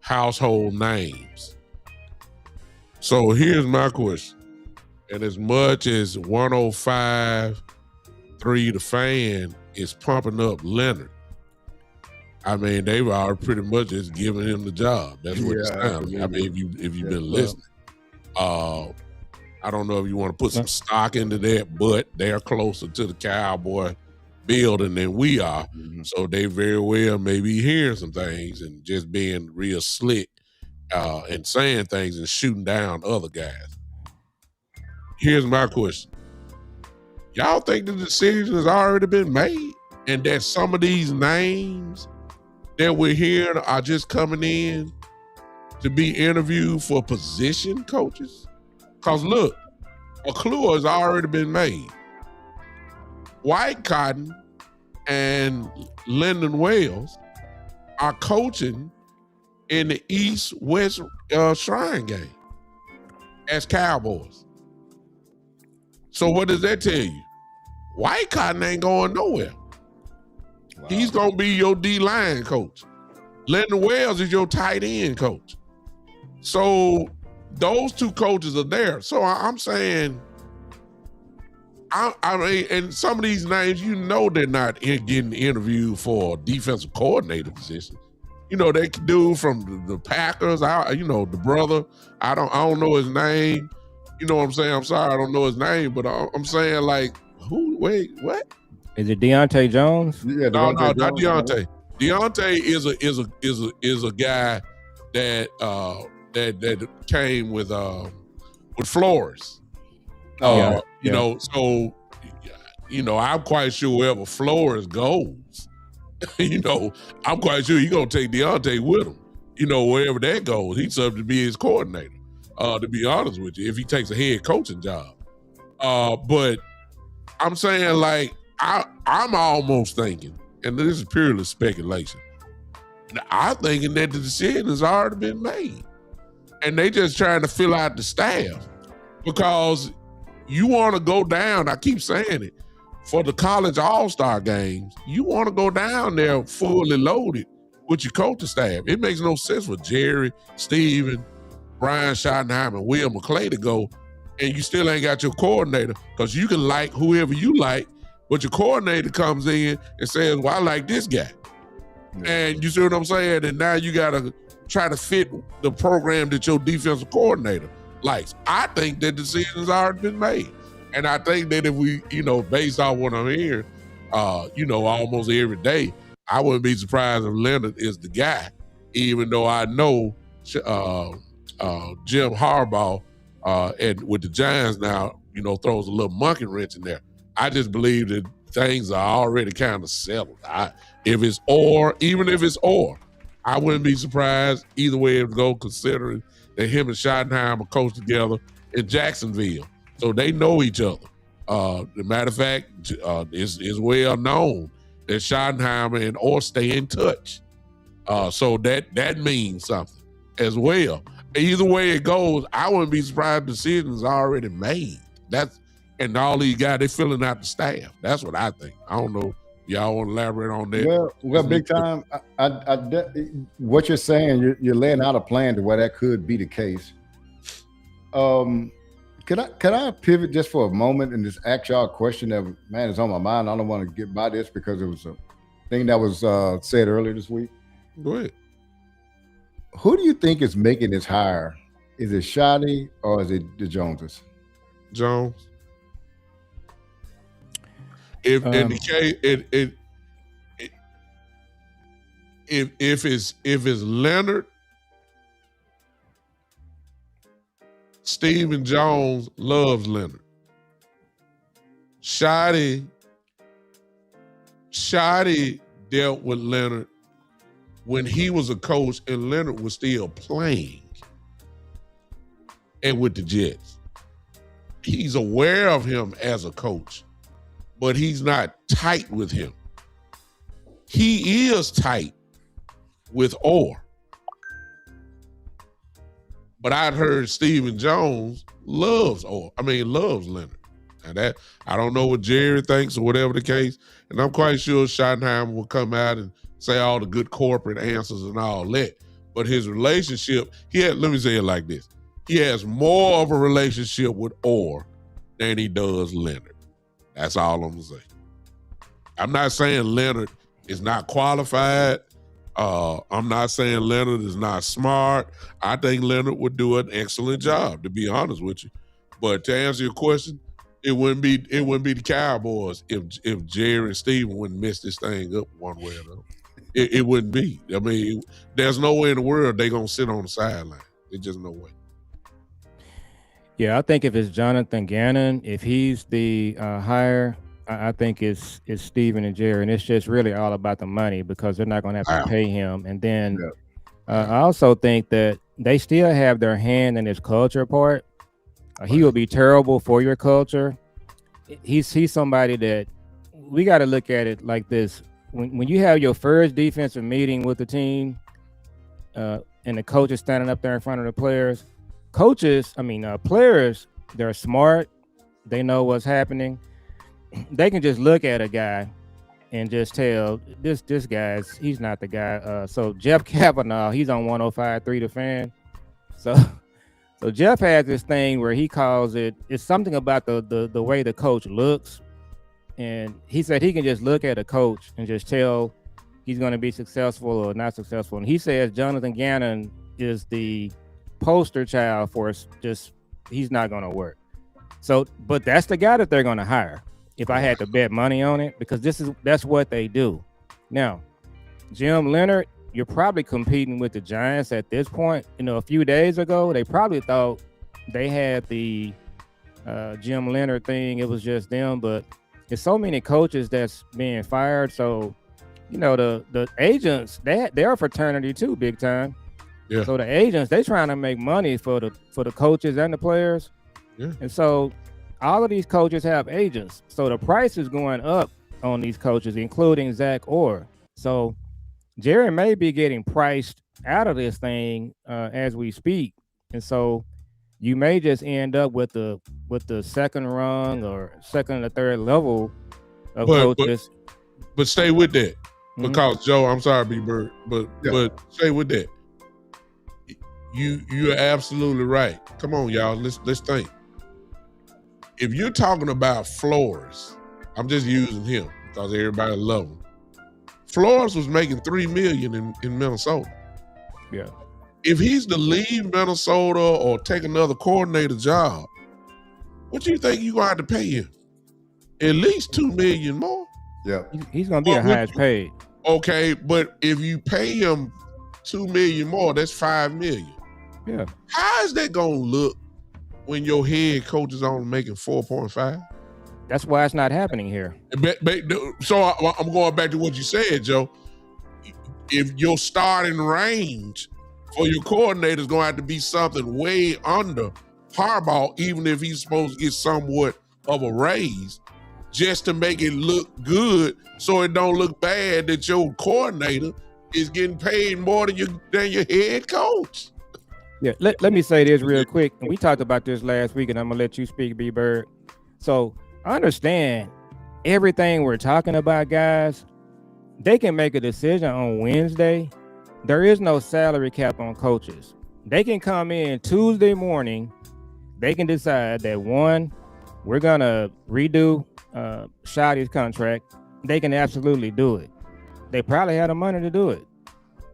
household names. So here's my question. And as much as 105.3 The Fan is pumping up Leonard, I mean, they've already pretty much just given him the job. That's what it's sounds. I mean, if you've been listening. I don't know if you want to put some stock into that, but they're closer to the Cowboy building than we are. Mm-hmm. So they very well may be hearing some things and just being real slick and saying things and shooting down other guys. Here's my question. Y'all think the decision has already been made and that some of these names that we're hearing are just coming in to be interviewed for position coaches? Because look, a clue has already been made. White Cotton and Lyndon Wells are coaching in the East-West Shrine game as Cowboys. So what does that tell you? White Cotton ain't going nowhere. Wow. He's going to be your D-line coach. Lyndon Wells is your tight end coach. So those two coaches are there. So I'm saying, I mean, and some of these names, they're not getting interviewed for a defensive coordinator position. They could do from the Packers. The brother. I don't know his name. You know what I'm saying? I'm sorry, I don't know his name, but I'm saying like, who? Wait, what?
Is it Deontay Jones?
Yeah,
no, not Deontay. Deontay is a guy that came with Flores. So I'm quite sure wherever Flores goes, I'm quite sure he's gonna take Deontay with him. Wherever that goes, he's up to be his coordinator. to be honest with you, if he takes a head coaching job. But I'm saying, like, I'm almost thinking, and this is purely speculation, I'm thinking that the decision has already been made. And they just trying to fill out the staff. Because you want to go down, I keep saying it, for the college all-star games, you want to go down there fully loaded with your coaching staff. It makes no sense for Jerry, Steven, Brian Schottenheimer, and Will McClay to go, and you still ain't got your coordinator, because you can like whoever you like, but your coordinator comes in and says, well, I like this guy. And you see what I'm saying? And now you got to try to fit the program that your defensive coordinator likes. I think that decision's already been made. And I think that if we, based on what I'm hearing, almost every day, I wouldn't be surprised if Leonard is the guy, even though I know Jim Harbaugh and with the Giants now, throws a little monkey wrench in there. I just believe that things are already kind of settled. Even if it's or, I wouldn't be surprised either way it go, considering that him and Schottenheimer coach together in Jacksonville. So they know each other. As a matter of fact, it's well known that Schottenheimer and Orr stay in touch. So that means something as well. Either way it goes, I wouldn't be surprised the decision's already made. And all these guys, they filling out the staff. That's what I think. I don't know. Y'all want to elaborate on that?
Well, big time. What you're saying, you're laying out a plan to where that could be the case. Can I pivot just for a moment and just ask y'all a question that, man, is on my mind? I don't want to get by this because it was a thing that was said earlier this week.
Go ahead.
Who do you think is making this hire? Is it Shotty or is it the Joneses?
Jones. If in the case, if it's Leonard, Stephen Jones loves Leonard. Shotty dealt with Leonard when he was a coach and Leonard was still playing and with the Jets. He's aware of him as a coach, but he's not tight with him. He is tight with Orr. But I'd heard Stephen Jones loves Leonard. And that, I don't know what Jerry thinks or whatever the case. And I'm quite sure Schottenheimer will come out and say all the good corporate answers and all that. But his relationship, let me say it like this. He has more of a relationship with Orr than he does Leonard. That's all I'm gonna say. I'm not saying Leonard is not qualified. I'm not saying Leonard is not smart. I think Leonard would do an excellent job, to be honest with you. But to answer your question, it wouldn't be the Cowboys if Jerry and Steven wouldn't mess this thing up one way or another. It wouldn't be. I mean, there's no way in the world they're gonna sit on the sideline. There's just no way.
Yeah, I think if it's Jonathan Gannon, if he's the hire, I think it's Steven and Jerry, and it's just really all about the money because they're not going to have to pay him. And then I also think that they still have their hand in his culture part. He will be terrible for your culture. He's somebody that we got to look at it like this. When you have your first defensive meeting with the team and the coach is standing up there in front of the players, players, they're smart. They know what's happening. They can just look at a guy and just tell this he's not the guy. So Jeff Kavanaugh, he's on 105.3 The Fan. So Jeff has this thing where he calls it's something about the way the coach looks. And he said he can just look at a coach and just tell he's going to be successful or not successful. And he says Jonathan Gannon is the poster child for just he's not going to work. So, but that's the guy that they're going to hire. If I had to bet money on it, because that's what they do. Now, Jim Leonard, you're probably competing with the Giants at this point. A few days ago, they probably thought they had the Jim Leonard thing. It was just them, but there's so many coaches that's being fired. So, the agents, they're a fraternity too, big time.
Yeah.
So the agents, they trying to make money for the coaches and the players.
Yeah.
And so all of these coaches have agents. So the price is going up on these coaches, including Zach Orr. So Jerry may be getting priced out of this thing as we speak. And so you may just end up with the second rung or second or third level of coaches.
But stay with that.
Mhm.
Because Joe, I'm sorry, B-Bird, but stay with that. You're absolutely right. Come on, y'all. Let's think. If you're talking about Flores, I'm just using him because everybody loves him. Flores was making $3 million in Minnesota.
Yeah.
If he's to leave Minnesota or take another coordinator job, what do you think you're gonna have to pay him? At least $2 million more.
Yeah.
He's gonna be the highest paid.
Okay, but if you pay him $2 million more, that's $5 million.
Yeah.
How is that gonna look when your head coach is only making 4.5?
That's why it's not happening here.
So I'm going back to what you said, Joe. If your starting range for your coordinator is going to have to be something way under Harbaugh, even if he's supposed to get somewhat of a raise, just to make it look good, so it don't look bad that your coordinator is getting paid more than your head coach.
Yeah, let me say this real quick. We talked about this last week, and I'm gonna let you speak, B-Bird. So understand everything we're talking about, guys. They can make a decision on Wednesday. There is no salary cap on coaches. They can come in Tuesday morning. They can decide that one, we're gonna redo Shotty's contract. They can absolutely do it. They probably have the money to do it,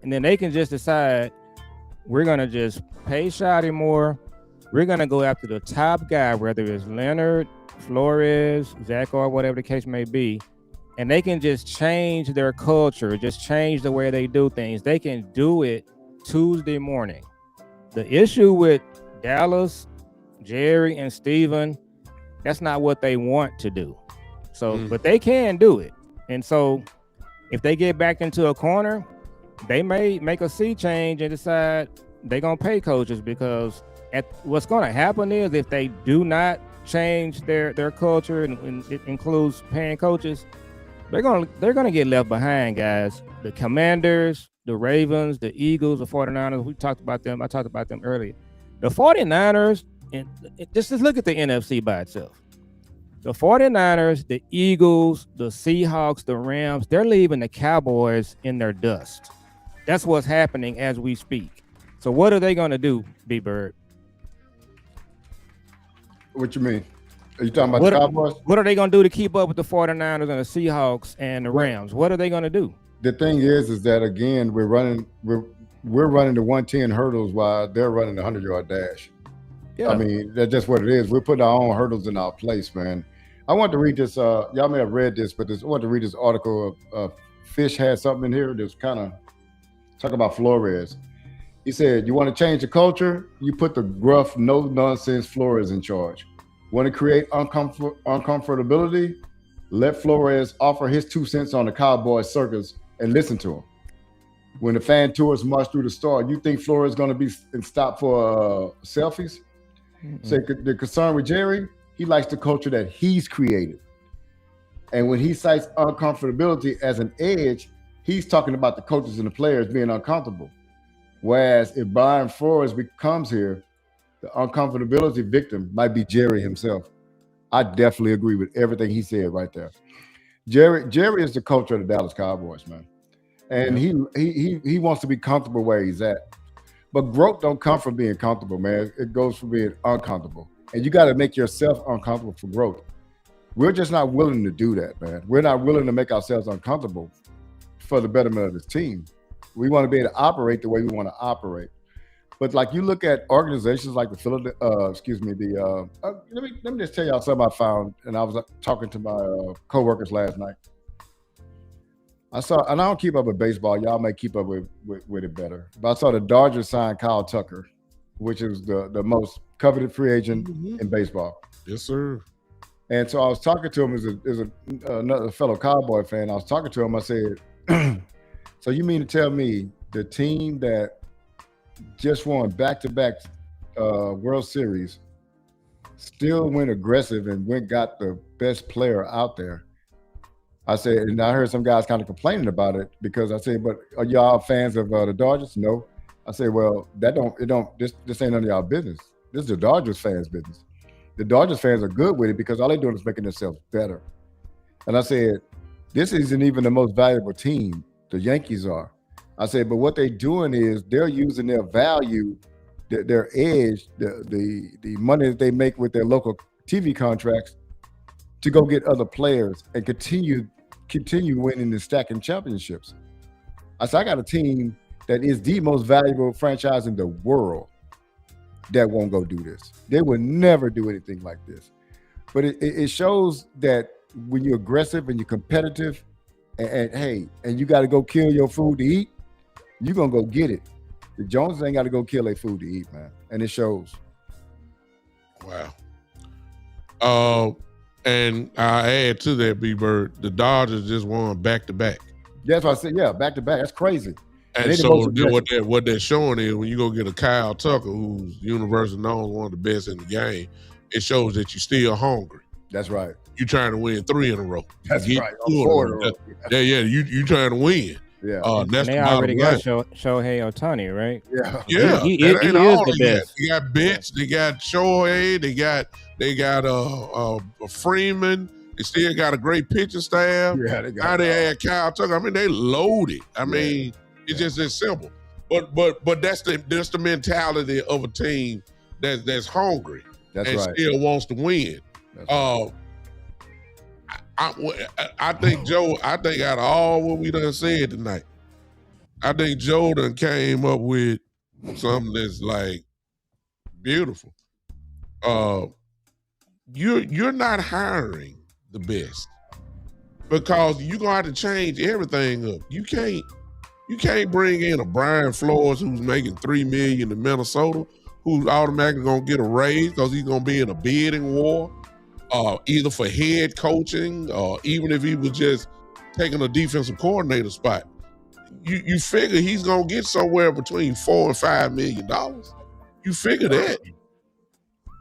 and then they can just decide we're gonna just pay Shotty more. We're gonna go after the top guy, whether it's Leonard, Flores, Zach, or whatever the case may be, and they can just change their culture, just change the way they do things. They can do it Tuesday morning. The issue with Dallas, Jerry, and Steven, that's not what they want to do. So, but they can do it. And so if they get back into a corner, they may make a sea change and decide they're going to pay coaches, because what's going to happen is if they do not change their culture, and it includes paying coaches, they're going to get left behind, guys. The Commanders, the Ravens, the Eagles, the 49ers, we talked about them. I talked about them earlier. The 49ers, and just look at the NFC by itself. The 49ers, the Eagles, the Seahawks, the Rams, they're leaving the Cowboys in their dust. That's what's happening as we speak. So what are they going to do, B-Bird?
What you mean? Are you talking about the Cowboys?
What are they going to do to keep up with the 49ers and the Seahawks and the Rams? What are they going to do?
The thing is that, again, we're running the 110 hurdles while they're running the 100-yard dash. Yeah. I mean, that's just what it is. We're putting our own hurdles in our place, man. I want to read this. Y'all may have read this, but I want to read this article. Fish had something in here that's kind of talking about Flores. He said, you want to change the culture? You put the gruff, no-nonsense Flores in charge. Want to create uncomfortability? Let Flores offer his 2 cents on the Cowboys circus and listen to him. When the fan tours march through the store, you think Flores is going to be stopped for selfies? Mm-hmm. So the concern with Jerry, he likes the culture that he's created. And when he cites uncomfortability as an edge, he's talking about the coaches and the players being uncomfortable. Whereas if Brian Flores becomes here, the uncomfortability victim might be Jerry himself. I definitely agree with everything he said right there. Jerry is the culture of the Dallas Cowboys, man. And he wants to be comfortable where he's at. But growth don't come from being comfortable, man. It goes from being uncomfortable. And you got to make yourself uncomfortable for growth. We're just not willing to do that, man. We're not willing to make ourselves uncomfortable for the betterment of this team. We want to be able to operate the way we want to operate. But like you look at organizations like the let me just tell y'all something I found, and I was talking to my coworkers last night. I saw, and I don't keep up with baseball. Y'all may keep up with it better. But I saw the Dodgers sign Kyle Tucker, which is the most coveted free agent in baseball.
Yes, sir.
And so I was talking to him as another fellow Cowboy fan. I was talking to him. I said, so you mean to tell me the team that just won back-to-back World Series, still went aggressive and got the best player out there. I said, and I heard some guys kind of complaining about it because I said, but are y'all fans of the Dodgers? No. I said, well, this ain't none of y'all business. This is the Dodgers fans' business. The Dodgers fans are good with it because all they're doing is making themselves better. And I said, this isn't even the most valuable team. The Yankees are. I said, but what they're doing is they're using their value, their edge, the money that they make with their local TV contracts to go get other players and continue winning and stacking championships. I said, I got a team that is the most valuable franchise in the world that won't go do this. They would never do anything like this. But it shows that when you're aggressive and you're competitive and you got to go kill your food to eat, you're going to go get it. The Joneses ain't got to go kill their food to eat, man. And it shows.
Wow. And I add to that, B-Bird, the Dodgers just won back-to-back.
That's what I said. Yeah, back-to-back. That's crazy.
And so what they're showing is when you go get a Kyle Tucker, who's universally known as one of the best in the game, it shows that you're still hungry.
That's right.
You're trying to win 3 in a row.
That's right. 4 in a row.
Yeah, you trying to win.
Yeah.
That's
they
the
already got
line.
Shohei Ohtani, right?
Yeah.
He is the best.
They got Betts, they got Shohei, they got Freeman. They still got a great pitching staff.
Yeah,
now they add Kyle Tucker. I mean, they loaded. I mean, it's just that simple. But that's the mentality of a team that's hungry and still wants to win. I think Joe. I think out of all what we done said tonight, I think Joe done came up with something that's like beautiful. You're not hiring the best because you're gonna have to change everything up. You can't bring in a Brian Flores who's making $3 million in Minnesota, who's automatically gonna get a raise because he's gonna be in a bidding war, either for head coaching or even if he was just taking a defensive coordinator spot. You figure he's gonna get somewhere between $4 and $5 million. You figure that.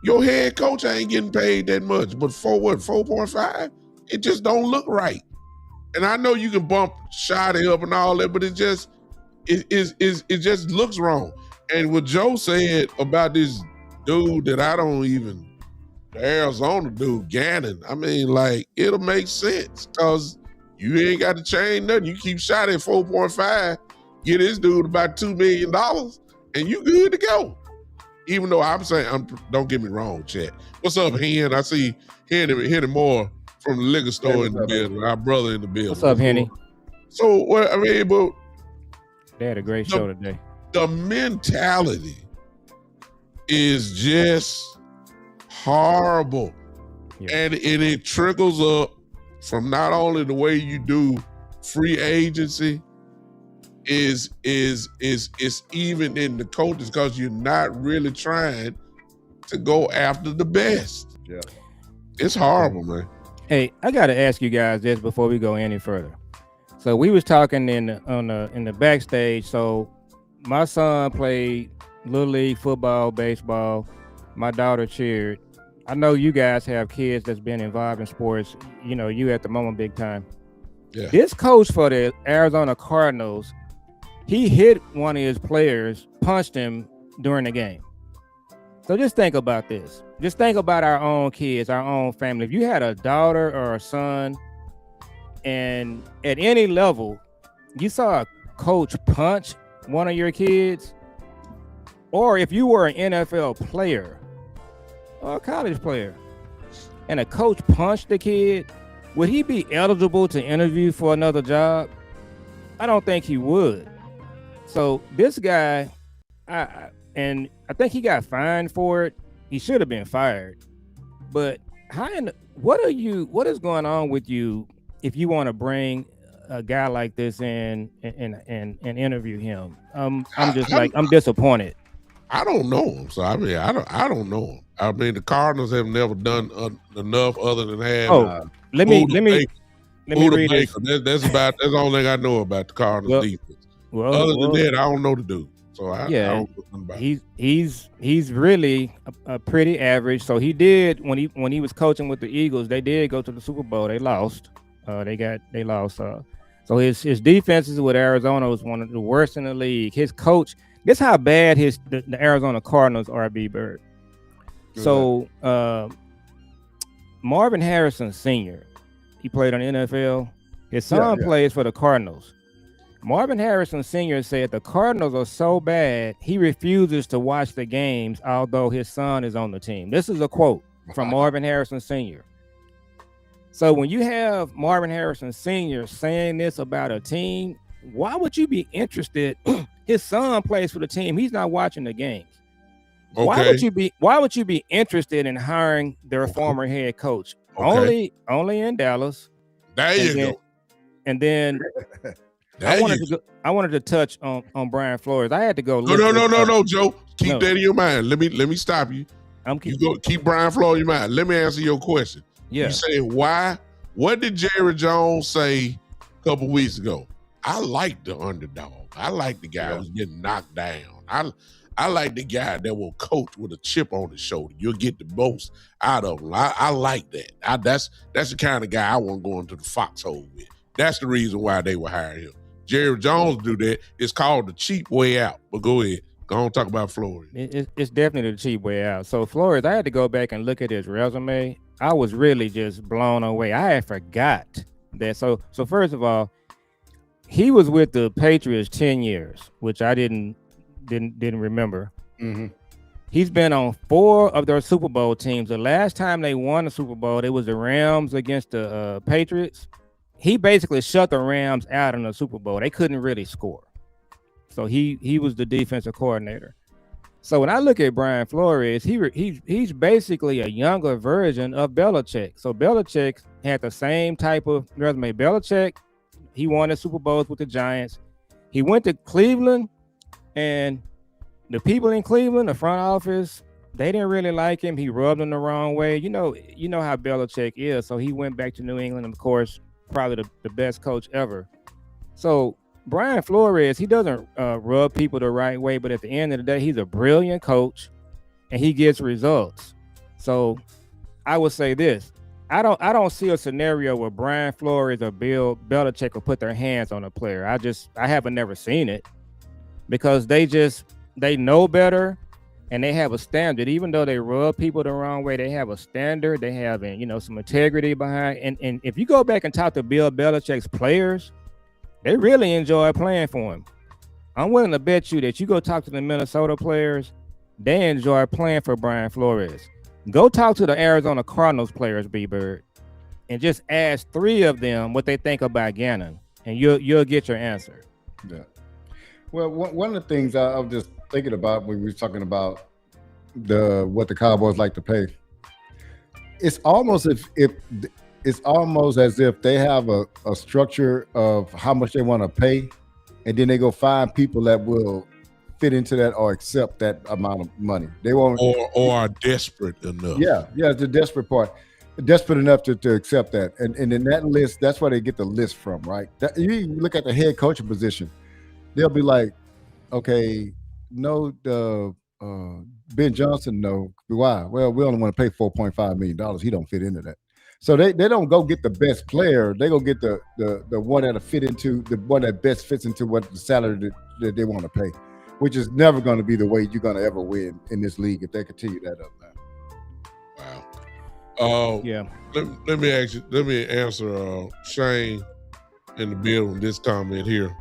Your head coach ain't getting paid that much, but for what, 4.5? It just don't look right. And I know you can bump Shotty up and all that, but it just looks wrong. And what Joe said about this dude that I don't even, the Arizona dude, Gannon, I mean, like, it'll make sense because you ain't got to change nothing. You keep Shotty at 4.5, get this dude about $2 million, and you good to go. Even though I'm saying, don't get me wrong, chat. What's up, Hen? I see Henny Moore from the liquor store in the building, our brother in the building.
What's up, Henny?
So, well, I mean, but
they had a great show today.
The mentality is just horrible. Yeah. And it trickles up from not only the way you do free agency, is even in the coaches because you're not really trying to go after the best.
Yeah.
It's horrible, man.
Hey, I got to ask you guys this before we go any further. So we was talking in the backstage. So my son played little league football, baseball. My daughter cheered. I know you guys have kids that's been involved in sports. You know, you at the moment big time.
Yeah.
This coach for the Arizona Cardinals, he hit one of his players, punched him during the game. So just think about this. Just think about our own kids, our own family. If you had a daughter or a son, and at any level, you saw a coach punch one of your kids, or if you were an NFL player or a college player, and a coach punched the kid, would he be eligible to interview for another job? I don't think he would. So this guy, I think he got fined for it. He should have been fired. But what is going on with you if you want to bring a guy like this in and interview him? I'm disappointed.
I don't know him, so I mean, I don't know him. I mean, the Cardinals have never done enough other than have.
Let me read this.
That's the only thing I know about the Cardinals defense. Other than that, I don't know the dude. So I
Yeah,
don't know nothing about it.
he's really a pretty average. So he did when he was coaching with the Eagles, they did go to the Super Bowl. They lost. They lost. So his defenses with Arizona was one of the worst in the league. His coach, this how bad the Arizona Cardinals are, B Bird. So Marvin Harrison Sr., he played on the NFL. His son plays for the Cardinals. Marvin Harrison Sr. said the Cardinals are so bad, he refuses to watch the games, although his son is on the team. This is a quote from Marvin Harrison Sr. So when you have Marvin Harrison Sr. saying this about a team, why would you be interested? His son plays for the team. He's not watching the games.
Okay.
Why would you be interested in hiring their former head coach?
Okay.
Only in Dallas.
There you go.
And then I wanted to touch on Brian Flores. I had to go.
No, Joe. Keep that in your mind. Let me stop you. Keep Brian Flores in your mind. Let me answer your question.
Yeah.
You say why? What did Jerry Jones say a couple weeks ago? I like the underdog. I like the guy who's getting knocked down. I like the guy that will coach with a chip on his shoulder. You'll get the most out of him. I like that. That's the kind of guy I want going to the foxhole with. That's the reason why they were hiring him. Jerry Jones do that. It's called the cheap way out. But go ahead. Go on, talk about Flores.
It's definitely the cheap way out. So Flores, I had to go back and look at his resume. I was really just blown away. I had forgot that. So first of all, he was with the Patriots 10 years, which I didn't remember.
Mm-hmm.
He's been on 4 of their Super Bowl teams. The last time they won the Super Bowl, it was the Rams against the Patriots. He basically shut the Rams out in the Super Bowl. They couldn't really score. So he was the defensive coordinator. So when I look at Brian Flores, he's basically a younger version of Belichick. So Belichick had the same type of resume. Belichick, he won the Super Bowls with the Giants. He went to Cleveland, and the people in Cleveland, the front office, they didn't really like him. He rubbed them the wrong way. You know how Belichick is. So he went back to New England, of course, probably the best coach ever. So Brian Flores, he doesn't rub people the right way, but at the end of the day, he's a brilliant coach, and he gets results. So I would say this: I don't see a scenario where Brian Flores or Bill Belichick will put their hands on a player. I haven't never seen it, because they know better, and they have a standard. Even though they rub people the wrong way, they have a standard. They have some integrity behind. And if you go back and talk to Bill Belichick's players, they really enjoy playing for him. I'm willing to bet you that you go talk to the Minnesota players, they enjoy playing for Brian Flores. Go talk to the Arizona Cardinals players, B-Bird, and just ask 3 of them what they think about Gannon, and you'll get your answer.
Yeah. Well, one of the things I was just thinking about when we were talking about what the Cowboys like to pay, it's almost it's almost as if they have a structure of how much they want to pay, and then they go find people that will fit into that or accept that amount of money. They won't,
or are desperate enough.
Yeah, the desperate part, desperate enough to accept that, and in that list, that's where they get the list from, right? You look at the head coaching position, they'll be like, okay, no, Ben Johnson, no. Why? Well, we only want to pay $4.5 million. He don't fit into that. So they don't go get the best player. They go get the one that'll fit into the one that best fits into what the salary that they want to pay, which is never going to be the way you're going to ever win in this league if they continue that up, man.
Wow.
Yeah.
Let me answer Shane in the building this comment here.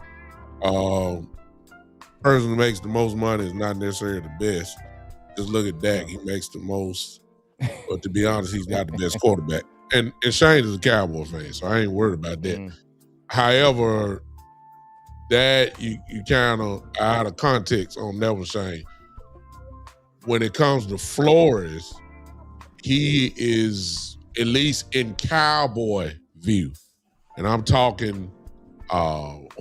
Person who makes the most money is not necessarily the best. Just look at Dak. He makes the most, but to be honest, he's not the best quarterback. And Shane is a Cowboys fan, so I ain't worried about that. Mm-hmm. However, that you kind of out of context on that one, Shane. When it comes to Flores, he is, at least in Cowboy view, and I'm talking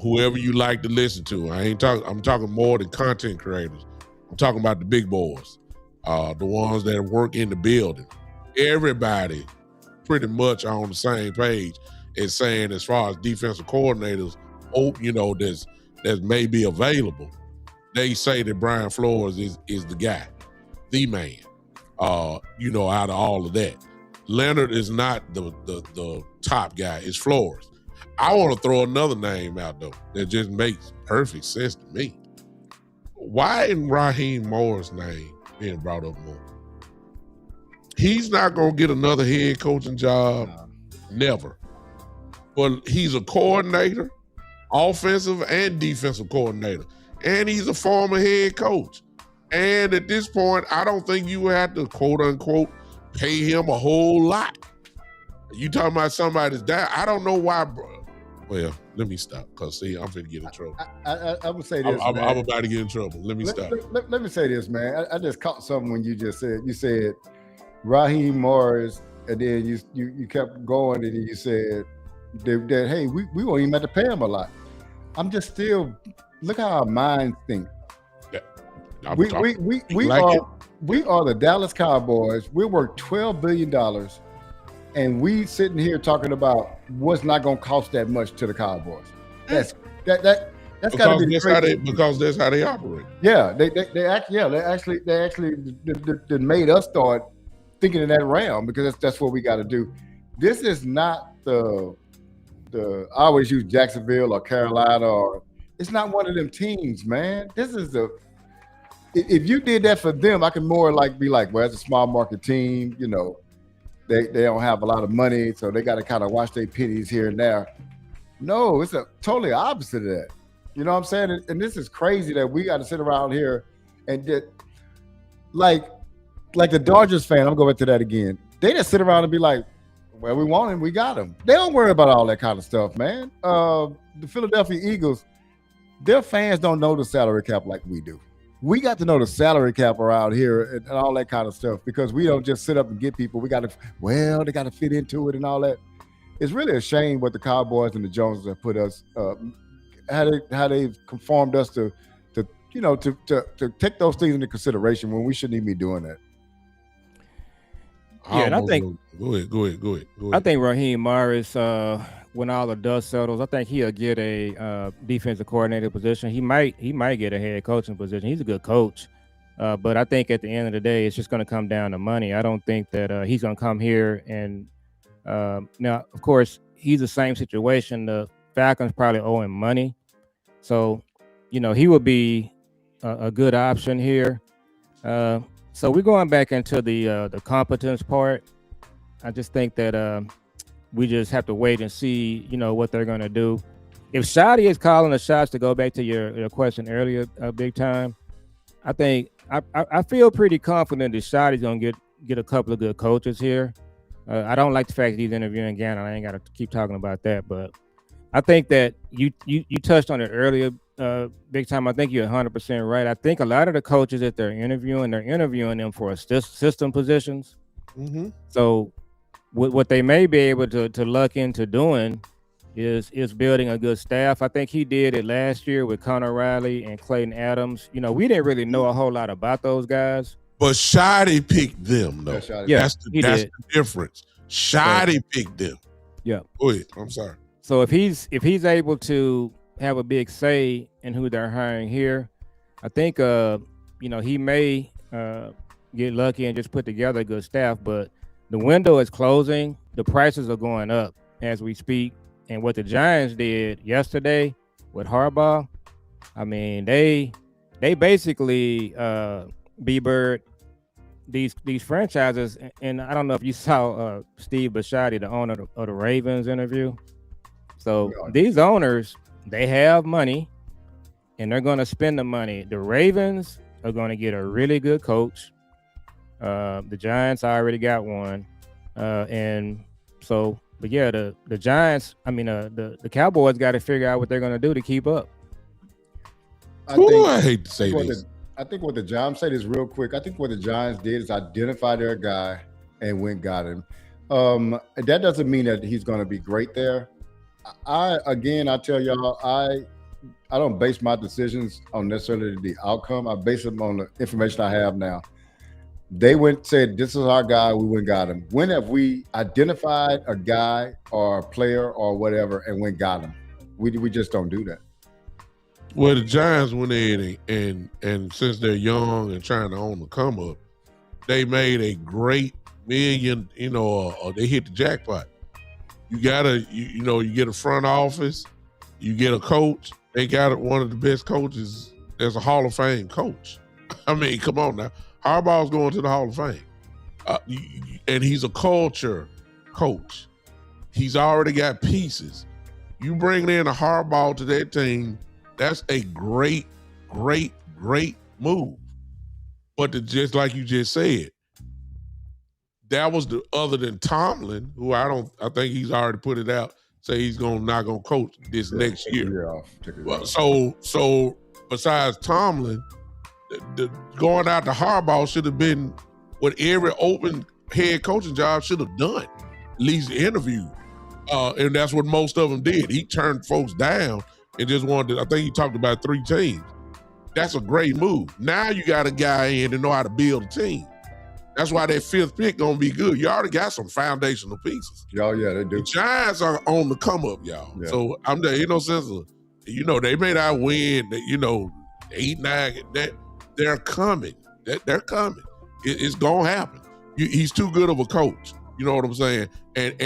whoever you like to listen to. I'm talking more than content creators. I'm talking about the big boys, the ones that work in the building. Everybody pretty much on the same page is saying, as far as defensive coordinators, that may be available. they say that Brian Flores is the guy, the man. Out of all of that, Leonard is not the top guy. It's Flores. I want to throw another name out though that just makes perfect sense to me. Why isn't Raheem Morris' name being brought up more? He's not gonna get another head coaching job, never. But he's a coordinator, offensive and defensive coordinator, and he's a former head coach. And at this point, I don't think you have to quote unquote pay him a whole lot. You talking about somebody that's down? I don't know why, bro. Well, let me stop because see, I'm finna get in trouble.
I would say this.
I'm about to get in trouble. Let me stop.
Let me say this, man. I just caught something when you just said Raheem Morris, and then you kept going, and you said that hey, we won't even have to pay him a lot. I'm just still look how our minds think. We are the Dallas Cowboys. We're worth $12 billion, and we sitting here talking about what's not going to cost that much to the Cowboys. That's got to be crazy.
Because that's how they operate.
Yeah, they actually made us start thinking in that realm because that's what we got to do. This is not the I always use Jacksonville or Carolina or it's not one of them teams, man. This is if you did that for them, I could more be like, well, it's a small market team, they don't have a lot of money, so they got to kind of watch their pennies here and there. No, it's a totally opposite of that. You know what I'm saying? And this is crazy that we got to sit around here and like the Dodgers fan, I'm going to that again. They just sit around and be like, well, we want him, we got him. They don't worry about all that kind of stuff, man. The Philadelphia Eagles, their fans don't know the salary cap like we do. We got to know the salary cap around here and all that kind of stuff because we don't just sit up and get people. They got to fit into it and all that. It's really a shame what the Cowboys and the Joneses have put us, how they've conformed us to take those things into consideration when we shouldn't even be doing that.
Yeah, and I think
go ahead.
I think Raheem Morris, when all the dust settles, I think he'll get a defensive coordinator position. He might get a head coaching position. He's a good coach, but I think at the end of the day, it's just going to come down to money. I don't think that he's going to come here and now, of course, he's the same situation. The Falcons probably owe him money, so he would be a good option here. So we're going back into the competence part. I just think that we just have to wait and see, what they're going to do. If Shadi is calling the shots, to go back to your question earlier, big time, I think I feel pretty confident that Shadi's going to get a couple of good coaches here. I don't like the fact that he's interviewing Gannon. I ain't got to keep talking about that, but I think that you touched on it earlier, big time. I think you're 100% right. I think a lot of the coaches that they're interviewing them for system positions.
Mm-hmm.
So what they may be able to luck into doing is building a good staff. I think he did it last year with Connor Riley and Clayton Adams. We didn't really know a whole lot about those guys.
But Shadi picked them, though.
Yeah,
that's the difference. Shadi picked them.
Yeah.
Go ahead. I'm sorry.
So if he's able to have a big say in who they're hiring here, I think he may get lucky and just put together a good staff. But the window is closing. The prices are going up as we speak. And what the Giants did yesterday with Harbaugh, I mean, they basically B-Bird these franchises. And I don't know if you saw Steve Bisciotti, the owner of the Ravens, interview. So these owners, they have money and they're going to spend the money. The Ravens are going to get a really good coach. The Giants already got one. And so, but yeah, the Giants, the Cowboys got to figure out what they're going to do to keep up.
I hate to say this.
I think what the Giants say this real quick. I think what the Giants did is identify their guy and went got him. That doesn't mean that he's going to be great there. I tell y'all, I don't base my decisions on necessarily the outcome. I base them on the information I have now. They said, this is our guy, we went got him. When have we identified a guy or a player or whatever and went got him? We just don't do that.
Well, the Giants went in and since they're young and trying to own the come up, they made a great million. They hit the jackpot. You gotta, you get a front office, you get a coach. They got one of the best coaches. There's a Hall of Fame coach. I mean, come on now. Harbaugh's going to the Hall of Fame, and he's a culture coach. He's already got pieces. You bring in a Harbaugh to that team. That's a great, great, great move. But just like you just said, that was the other than Tomlin, who I think he's already put it out, say he's not gonna coach this next year. So besides Tomlin, the going out to Harbaugh should have been what every open head coaching job should have done, at least interviewed. And that's what most of them did. He turned folks down and just wanted to, I think he talked about 3 teams. That's a great move. Now you got a guy in to know how to build a team. That's why that 5th pick gonna be good. You already got some foundational pieces.
Oh, yeah, they do.
The Giants are on the come up, y'all. Yeah. So I'm there, ain't no sense of, they may not win, 8, 9, they're coming. They're coming. It's gonna happen. He's too good of a coach. You know what I'm saying? And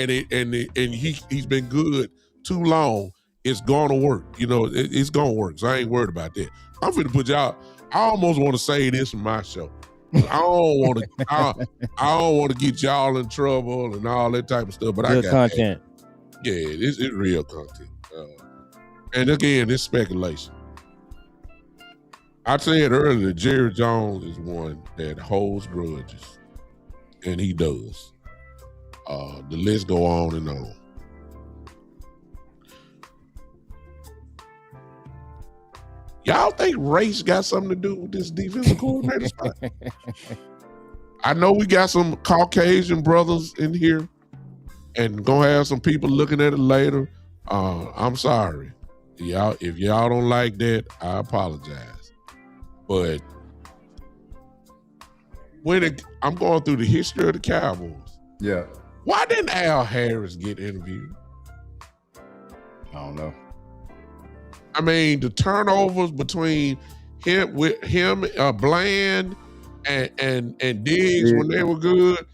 he's been good too long. It's gonna work. It's gonna work. So I ain't worried about that. I'm finna put y'all. I almost want to say this in my show. I don't want to. I don't want to get y'all in trouble and all that type of stuff. But
good
I got
content.
That. Yeah, it's real content. And again, it's speculation. I said earlier, Jerry Jones is one that holds grudges, and he does. The list go on and on. Y'all think race got something to do with this defensive coordinator spot? I know we got some Caucasian brothers in here and gonna have some people looking at it later. I'm sorry. If y'all don't like that, I apologize. But I'm going through the history of the Cowboys.
Yeah.
Why didn't Al Harris get interviewed?
I don't know.
I mean, the turnovers between him, Bland, and Diggs when they were good,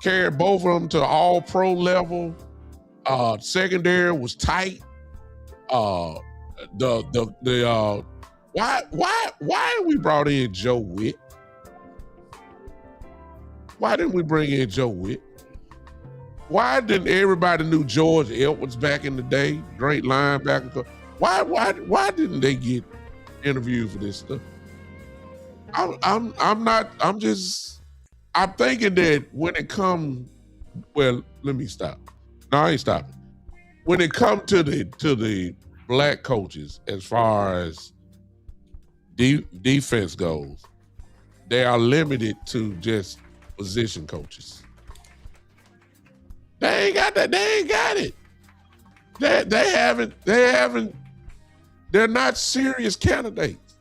carried both of them to all pro level. Secondary was tight. Why we brought in Joe Witt? Why didn't we bring in Joe Witt? Why didn't everybody knew George Edwards back in the day? Great linebacker. Why didn't they get interviewed for this stuff? I'm thinking that when it comes, well, let me stop. No, I ain't stopping. When it comes to the black coaches, as far as defense goes, they are limited to just position coaches. They ain't got that. They ain't got it. They haven't. They're not serious candidates.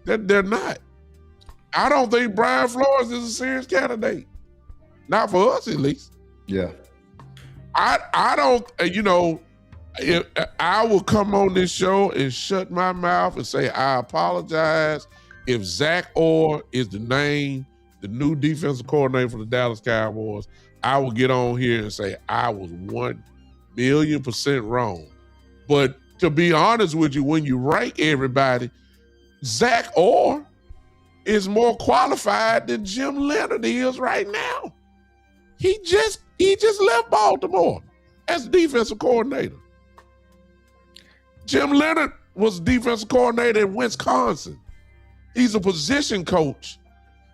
They're not. I don't think Brian Flores is a serious candidate. Not for us, at least.
Yeah.
I don't, if I will come on this show and shut my mouth and say, I apologize. If Zach Orr is the new defensive coordinator for the Dallas Cowboys, I will get on here and say I was 1,000,000% wrong. But to be honest with you, when you rank everybody, Zach Orr is more qualified than Jim Leonard is right now. He just left Baltimore as defensive coordinator. Jim Leonard was defensive coordinator in Wisconsin. He's a position coach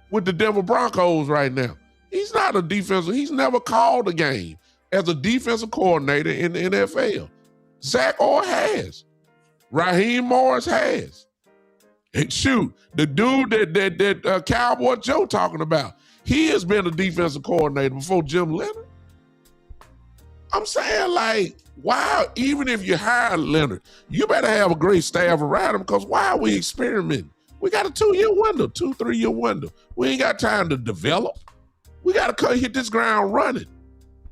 with the Denver Broncos right now. He's not a defensive. He's never called a game as a defensive coordinator in the NFL. Zach Orr has. Raheem Morris has. And shoot, the dude that Cowboy Joe talking about, he has been a defensive coordinator before Jim Leonard. I'm saying, like, wow, even if you hire Leonard, you better have a great staff around him, because why are we experimenting? We got a 2-year window, 2-3 year window. We ain't got time to develop. We got to hit this ground running.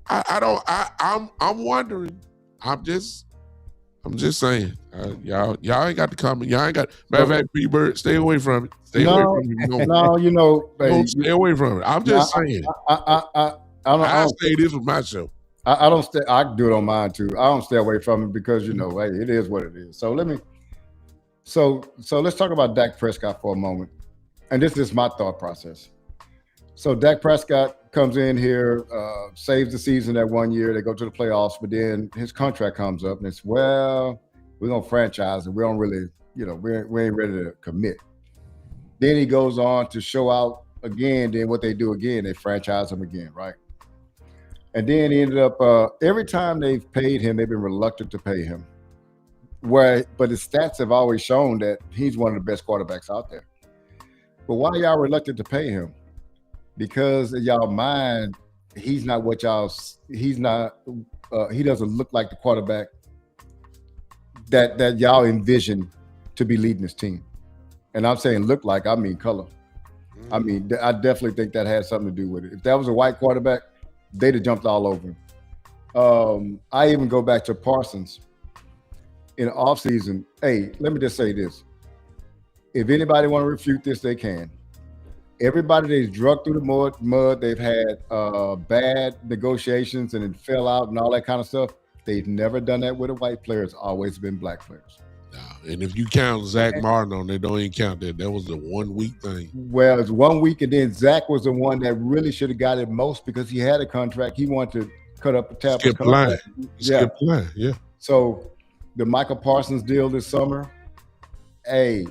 I'm wondering. I'm just saying. Y'all ain't got to comment. Y'all ain't got. Matter of fact, B-Bird, stay away from it. Stay away from it.
Hey,
Stay away from it. I'm just saying. I say this was my show.
I don't stay. I do it on mine too. I don't stay away from it because hey, it is what it is. So let's talk about Dak Prescott for a moment. And this is my thought process. So Dak Prescott comes in here, saves the season that 1 year. They go to the playoffs, but then his contract comes up, and it's we're gonna franchise, and we don't really, we ain't ready to commit. Then he goes on to show out again. Then what they do again, they franchise him again, right? And then he ended up every time they've paid him, they've been reluctant to pay him. But his stats have always shown that he's one of the best quarterbacks out there. But why are y'all reluctant to pay him? Because in y'all mind, he doesn't look like the quarterback that y'all envision to be leading this team. And I'm saying look like, I mean color. I mean, I definitely think that had something to do with it. If that was a white quarterback, they'd have jumped all over him. I even go back to Parsons in the offseason. Hey, let me just say this. If anybody want to refute this, they can. Everybody that's drug through the mud, they've had bad negotiations and it fell out and all that kind of stuff. They've never done that with a white player. It's always been black players.
And if you count Zach Martin on, they don't even count that. That was the 1 week thing.
Well, it's 1 week, and then Zach was the one that really should have got it most because he had a contract. He wanted to cut up the tab.
Skip line. Skip line, yeah.
So the Michael Parsons deal this summer, hey,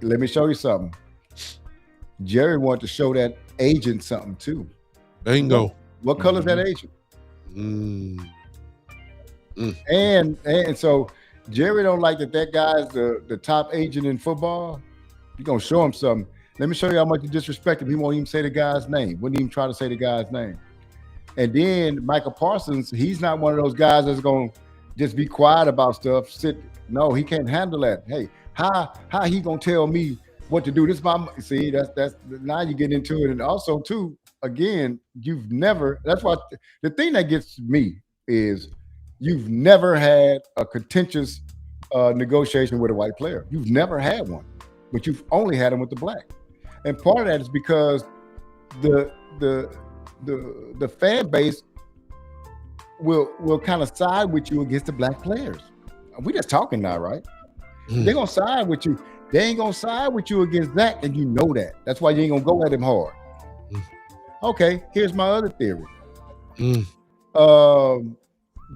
let me show you something. Jerry wanted to show that agent something too.
Bingo.
What color is that agent? And so Jerry don't like that guy's the top agent in football. You're gonna show him something. Let me show you how much you disrespect him. He won't even say the guy's name. Wouldn't even try to say the guy's name. And then Michael Parsons, he's not one of those guys that's gonna just be quiet about stuff. No, he can't handle that. Hey, how he gonna tell me what to do? This is that's now you get into it. And also too, again, that's why the thing that gets me is you've never had a contentious negotiation with a white player. You've never had one, but you've only had them with the black. And part of that is because the fan base will kind of side with you against the black players. We just talking now, right? They're gonna side with you. They ain't gonna side with you against that, and you know that. That's why you ain't gonna go at him hard. Okay, here's my other theory.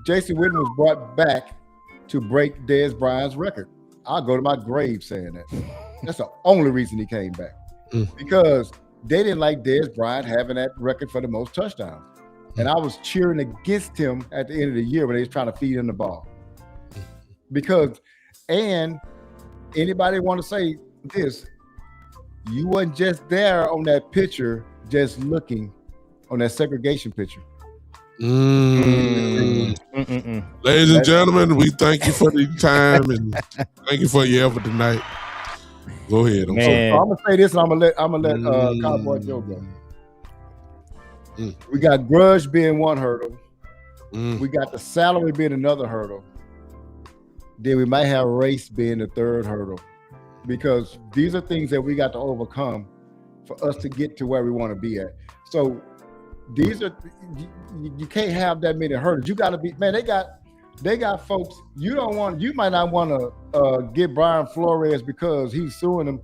Jason Witten was brought back to break Dez Bryant's record. I'll go to my grave saying that. That's the only reason he came back. Because they didn't like Dez Bryant having that record for the most touchdowns. And I was cheering against him at the end of the year when they was trying to feed him the ball. And anybody want to say this, you wasn't just there on that picture, just looking on that segregation picture.
Ladies and gentlemen, we thank you for the time and thank you for your effort tonight. Go ahead.
So I'm gonna say this, and I'm gonna let Cowboy Joe go. We got grudge being one hurdle. We got the salary being another hurdle. Then we might have race being the third hurdle, because these are things that we got to overcome for us to get to where we want to be at. So these are, you can't have that many hurdles. You got to be, man, they got folks, you might not want to get Brian Flores because he's suing them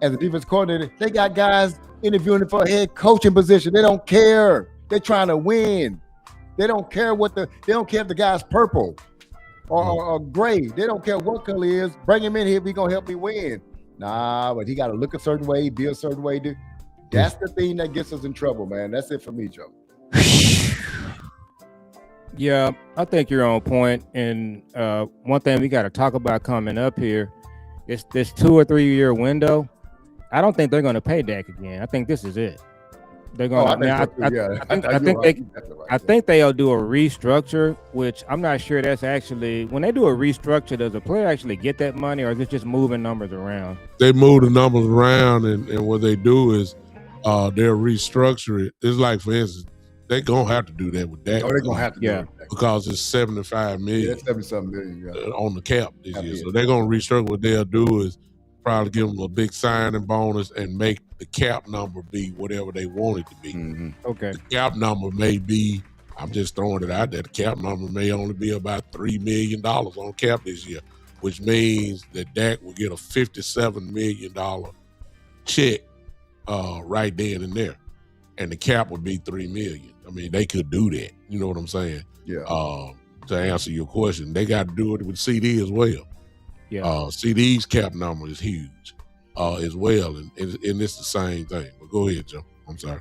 as a defense coordinator. They got guys interviewing for a head coaching position. They don't care. They're trying to win. They don't care they don't care if the guy's purple or gray. They don't care what color he is. Bring him in here. He gonna help me win. Nah, but he got to look a certain way, be a certain way. That's the thing that gets us in trouble, man. That's it for me, Joe.
Yeah, I think you're on point. And one thing we got to talk about coming up here is this 2 or 3 year window. I don't think they're going to pay Dak again. I think this is it. They're going to. I think they'll do a restructure, which I'm not sure that's actually, when they do a restructure, does the player actually get that money, or is it just moving numbers around?
They move the numbers around, and what they do is they'll restructure it. It's like, for instance, they're gonna have to do that with Dak.
Oh, they're gonna have to do it
because it's $75 million.
Yeah, 70-something million
on the cap this year. So they're gonna restructure. What they'll do is probably give them a big signing bonus and make the cap number be whatever they want it to be.
Mm-hmm.
Okay.
The cap number may be, I'm just throwing it out there, the cap number may only be about $3 million on cap this year, which means that Dak will get a $57 million check right then and there. And the cap would be $3 million. I mean, they could do that. You know what I'm saying?
Yeah.
To answer your question, they got to do it with CD as well.
Yeah.
CD's cap number is huge as well, and it's the same thing. But go ahead, Joe. I'm sorry.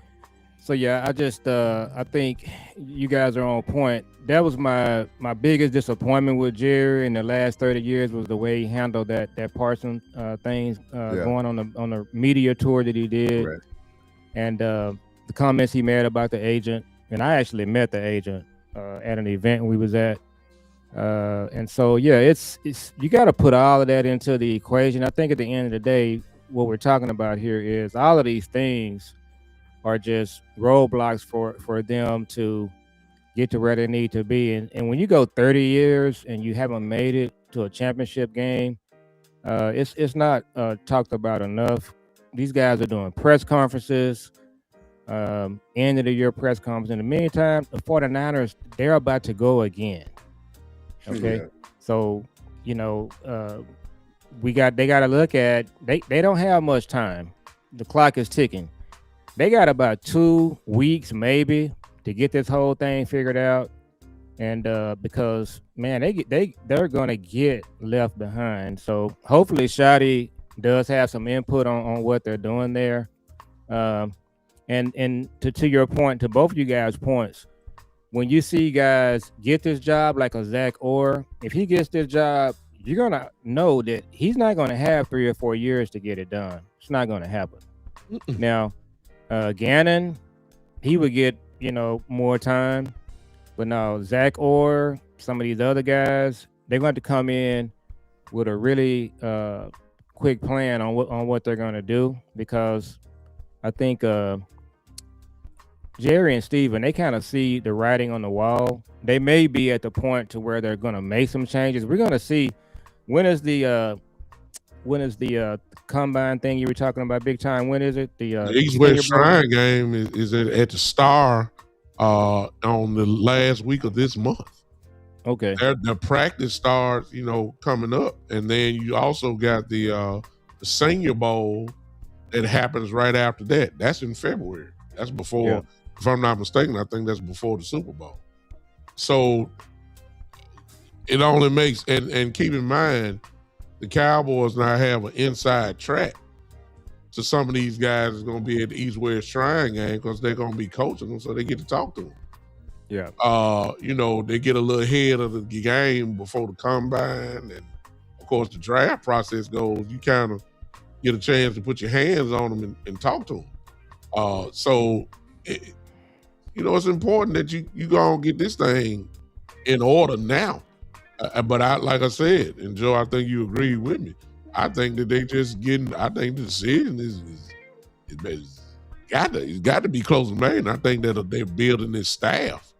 So yeah, I think you guys are on point. That was my biggest disappointment with Jerry in the last 30 years was the way he handled that Parsons thing going on the media tour that he did,
Correct.
And the comments he made about the agent. And I actually met the agent at an event we was at. And so, yeah, it's you got to put all of that into the equation. I think at the end of the day, what we're talking about here is all of these things are just roadblocks for them to get to where they need to be. And when you go 30 years and you haven't made it to a championship game, it's not talked about enough. These guys are doing press conferences, end of the year press conference. In the meantime, the 49ers, they're about to go again. Okay.
Yeah.
So, you know, they got to look at, they don't have much time. The clock is ticking. They got about 2 weeks maybe to get this whole thing figured out. And because, man, they're going to get left behind. So hopefully Shadi does have some input on what they're doing there. And to your point, to both of you guys' points, when you see guys get this job like a Zach Orr, if he gets this job, you're going to know that he's not going to have 3 or 4 years to get it done. It's not going to happen. Now, Gannon, he would get, more time. But now Zach Orr, some of these other guys, they're going to come in with a really quick plan on what they're going to do, because I think Jerry and Steven, they kind of see the writing on the wall. They may be at the point to where they're going to make some changes. We're going to see when is the combine thing you were talking about, big time. When is it? The
East West Shrine game is at the Star on the last week of this month.
Okay.
The practice starts, coming up, and then you also got the Senior Bowl that happens right after that. That's in February. That's before, if I'm not mistaken, I think that's before the Super Bowl. So it only makes, and keep in mind, the Cowboys now have an inside track to some of these guys is going to be at the East West Shrine game because they're going to be coaching them, so they get to talk to them.
Yeah.
They get a little ahead of the game before the combine, and of course the draft process goes. You kind of get a chance to put your hands on them and talk to them. So it's important that you go and get this thing in order now. But like I said, and Joe, I think you agree with me. I think that they just getting. I think the decision it's got to be close to made. I think that they're building this staff.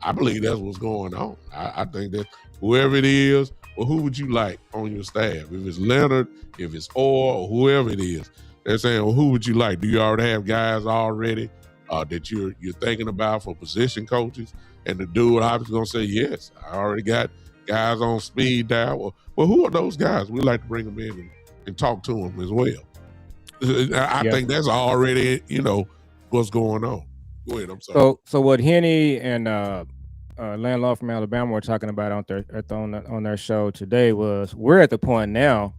I believe that's what's going on. I think that whoever it is, well, who would you like on your staff? If it's Leonard, if it's Orr, or whoever it is, they're saying, well, who would you like? Do you already have guys already that you're thinking about for position coaches? And the dude obviously gonna say, yes, I already got guys on speed dial. Well, who are those guys? We'd like to bring them in and talk to them as well. I think that's already, what's going on. Go ahead, I'm sorry.
So what Henny and Landlaw from Alabama were talking about on their show today was we're at the point now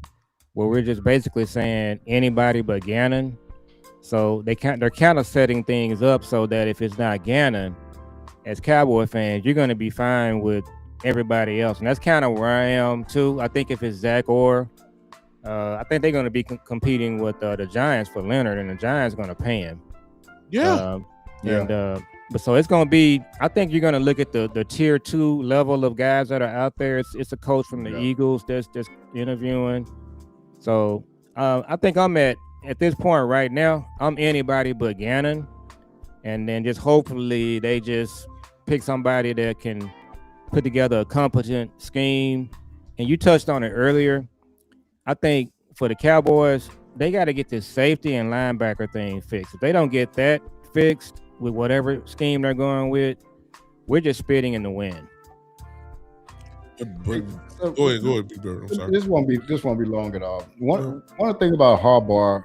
where we're just basically saying anybody but Gannon. So they're kind of setting things up so that if it's not Gannon, as Cowboy fans, you're going to be fine with everybody else. And that's kind of where I am too. I think if it's Zach Orr, I think they're going to be competing with the Giants for Leonard, and the Giants are going to pay him.
Yeah.
But so it's going to be, I think you're going to look at the tier 2 level of guys that are out there. It's a coach from the Eagles that's interviewing. So I think I'm at this point right now, I'm anybody but Gannon. and then just hopefully they just pick somebody that can put together a competent scheme. And you touched on it earlier. I think for the Cowboys, they got to get this safety and linebacker thing fixed. If they don't get that fixed with whatever scheme they're going with, we're just spitting in the wind.
Go ahead, Big Bird. I'm sorry.
This won't be long at all. One of the things about Harbaugh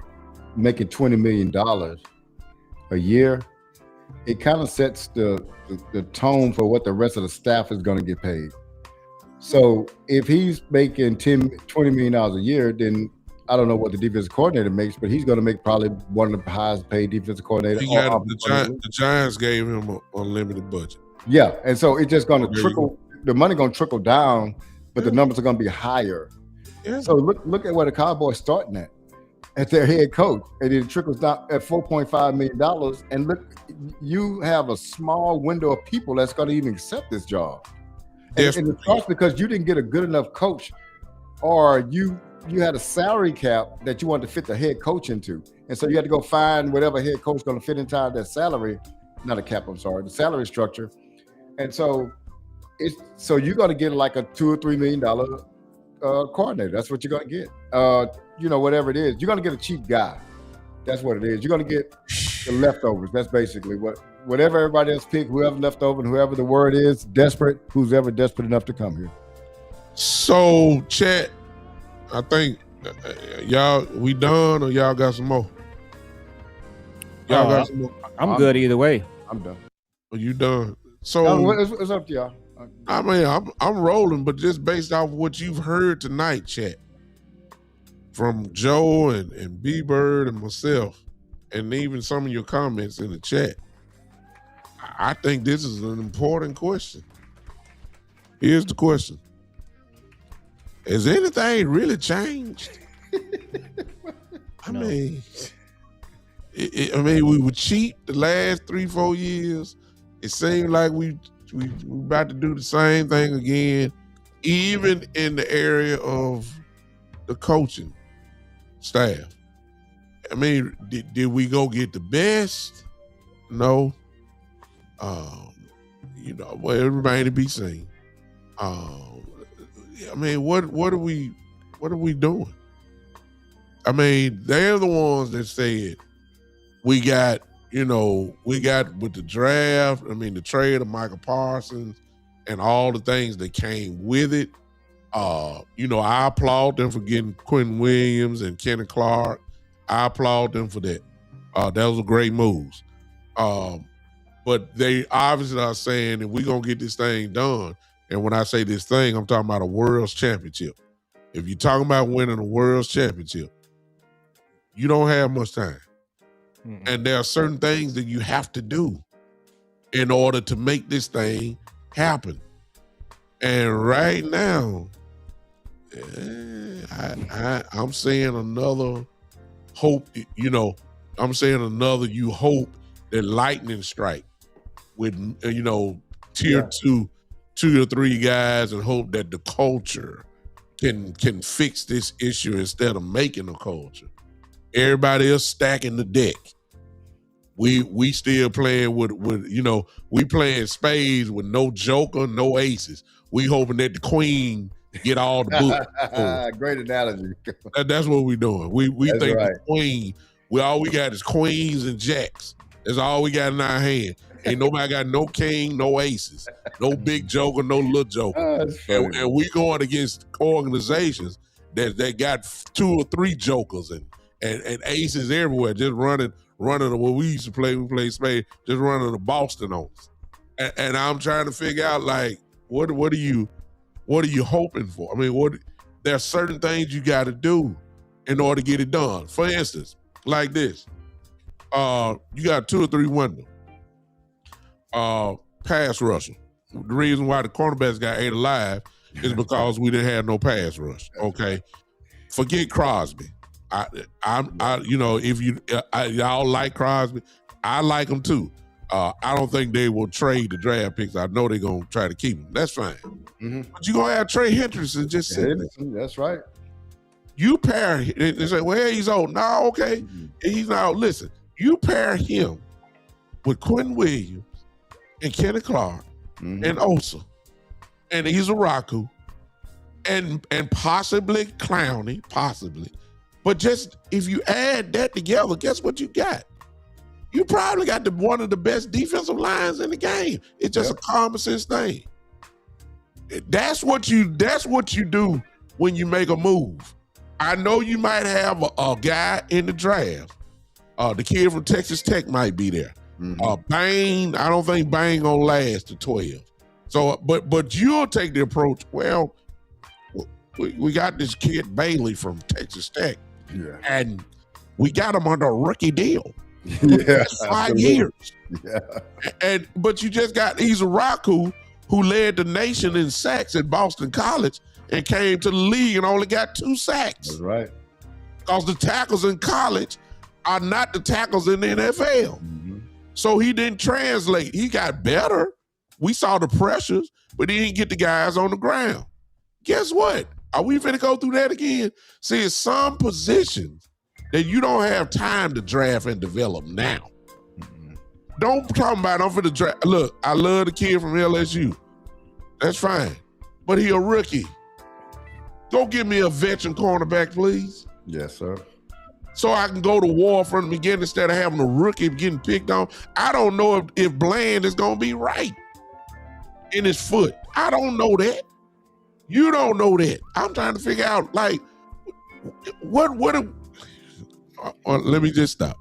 making $20 million a year, it kind of sets the tone for what the rest of the staff is going to get paid. So if he's making $20 million a year, then I don't know what the defensive coordinator makes, but he's going to make probably one of the highest paid defensive coordinators.
The Giants gave him an unlimited budget.
Yeah, and so it's just going to trickle. The money going to trickle down, but the numbers are going to be higher. Yeah. So look at where the Cowboys starting at their head coach, and it trickles down at $4.5 million. And look, you have a small window of people that's going to even accept this job. And it starts because you didn't get a good enough coach, or you had a salary cap that you wanted to fit the head coach into, and so you had to go find whatever head coach is going to fit inside that salary, not a cap. I'm sorry, the salary structure, and so. So you're going to get like a $2 or $3 million coordinator. That's what you're going to get. Whatever it is, you're going to get a cheap guy. That's what it is. You're going to get the leftovers. That's basically whatever everybody else picked, whoever left over, and whoever the word is, desperate, who's ever desperate enough to come here.
So, chat, I think y'all, we done or y'all got some more? Y'all got some more?
I'm good either way.
I'm done.
Are you done? So
it's up to y'all.
I mean, I'm rolling, but just based off what you've heard tonight, chat, from Joe and B-Bird and myself, and even some of your comments in the chat, I think this is an important question. Here's the question. Has anything really changed? I mean, we were cheap the last 3-4 years. It seemed like we about to do the same thing again, even in the area of the coaching staff. I mean, did we go get the best? No. Well, it remains to be seen. I mean, what are we doing? I mean, they're the ones that said we got with the draft, the trade of Michael Parsons and all the things that came with it. I applaud them for getting Quentin Williams and Kenny Clark. I applaud them for that. Those were great moves. But they obviously are saying that we're going to get this thing done. And when I say this thing, I'm talking about a World's Championship. If you're talking about winning a World's Championship, you don't have much time. And there are certain things that you have to do in order to make this thing happen. And right now, I'm saying another hope, I'm saying another you hope that lightning strike with, tier 2 or 3 guys, and hope that the culture can fix this issue instead of making a culture. Everybody else stacking the deck. We still playing with we playing spades with no joker, no aces. We hoping that the queen get all the boots.
Great analogy.
That's what we doing. We think
right.
The queen. All we got is queens and jacks. That's all we got in our hand. Ain't nobody got no king, no aces, no big joker, no little joker. And we going against organizations that got 2 or 3 jokers and aces everywhere, just running what we used to play. We played spades, just running the Boston on us. And I'm trying to figure out, like, what are you hoping for? I mean, there are certain things you got to do in order to get it done. For instance, like this, you got 2 or 3 windows. Pass rusher. The reason why the cornerbacks got 8 alive is because we didn't have no pass rush. Okay, forget Crosby. If y'all like Crosby, I like him too. I don't think they will trade the draft picks. I know they're gonna try to keep him. That's fine. Mm-hmm. But you're gonna have Trey Hendrickson just sitting there.
That's right.
You pair. They say, well, he's old. No, okay, he's not. Listen, you pair him with Quentin Williams and Kenny Clark and Osa and Izaraku and possibly Clowney, possibly. But just if you add that together, guess what you got? You probably got one of the best defensive lines in the game. It's just a common sense thing. That's what you do when you make a move. I know you might have a guy in the draft. The kid from Texas Tech might be there. Bain, I don't think Bain gonna last to 12. So, but you'll take the approach. Well, we got this kid Bailey from Texas Tech, and we got him under a rookie deal. 5 years. But you just got Izaraku, who led the nation in sacks at Boston College and came to the league and only got 2 sacks.
That's right.
Because the tackles in college are not the tackles in the NFL. So he didn't translate. He got better. We saw the pressures, but he didn't get the guys on the ground. Guess what? Are we finna go through that again? See, it's some positions that you don't have time to draft and develop now. Don't talk about I'm finna draft. Look, I love the kid from LSU. That's fine. But he a rookie. Go get me a veteran cornerback, please.
Yes, sir.
So I can go to war from the beginning instead of having a rookie getting picked on. I don't know if Bland is going to be right in his foot. I don't know that. You don't know that. I'm trying to figure out, like, let me just stop.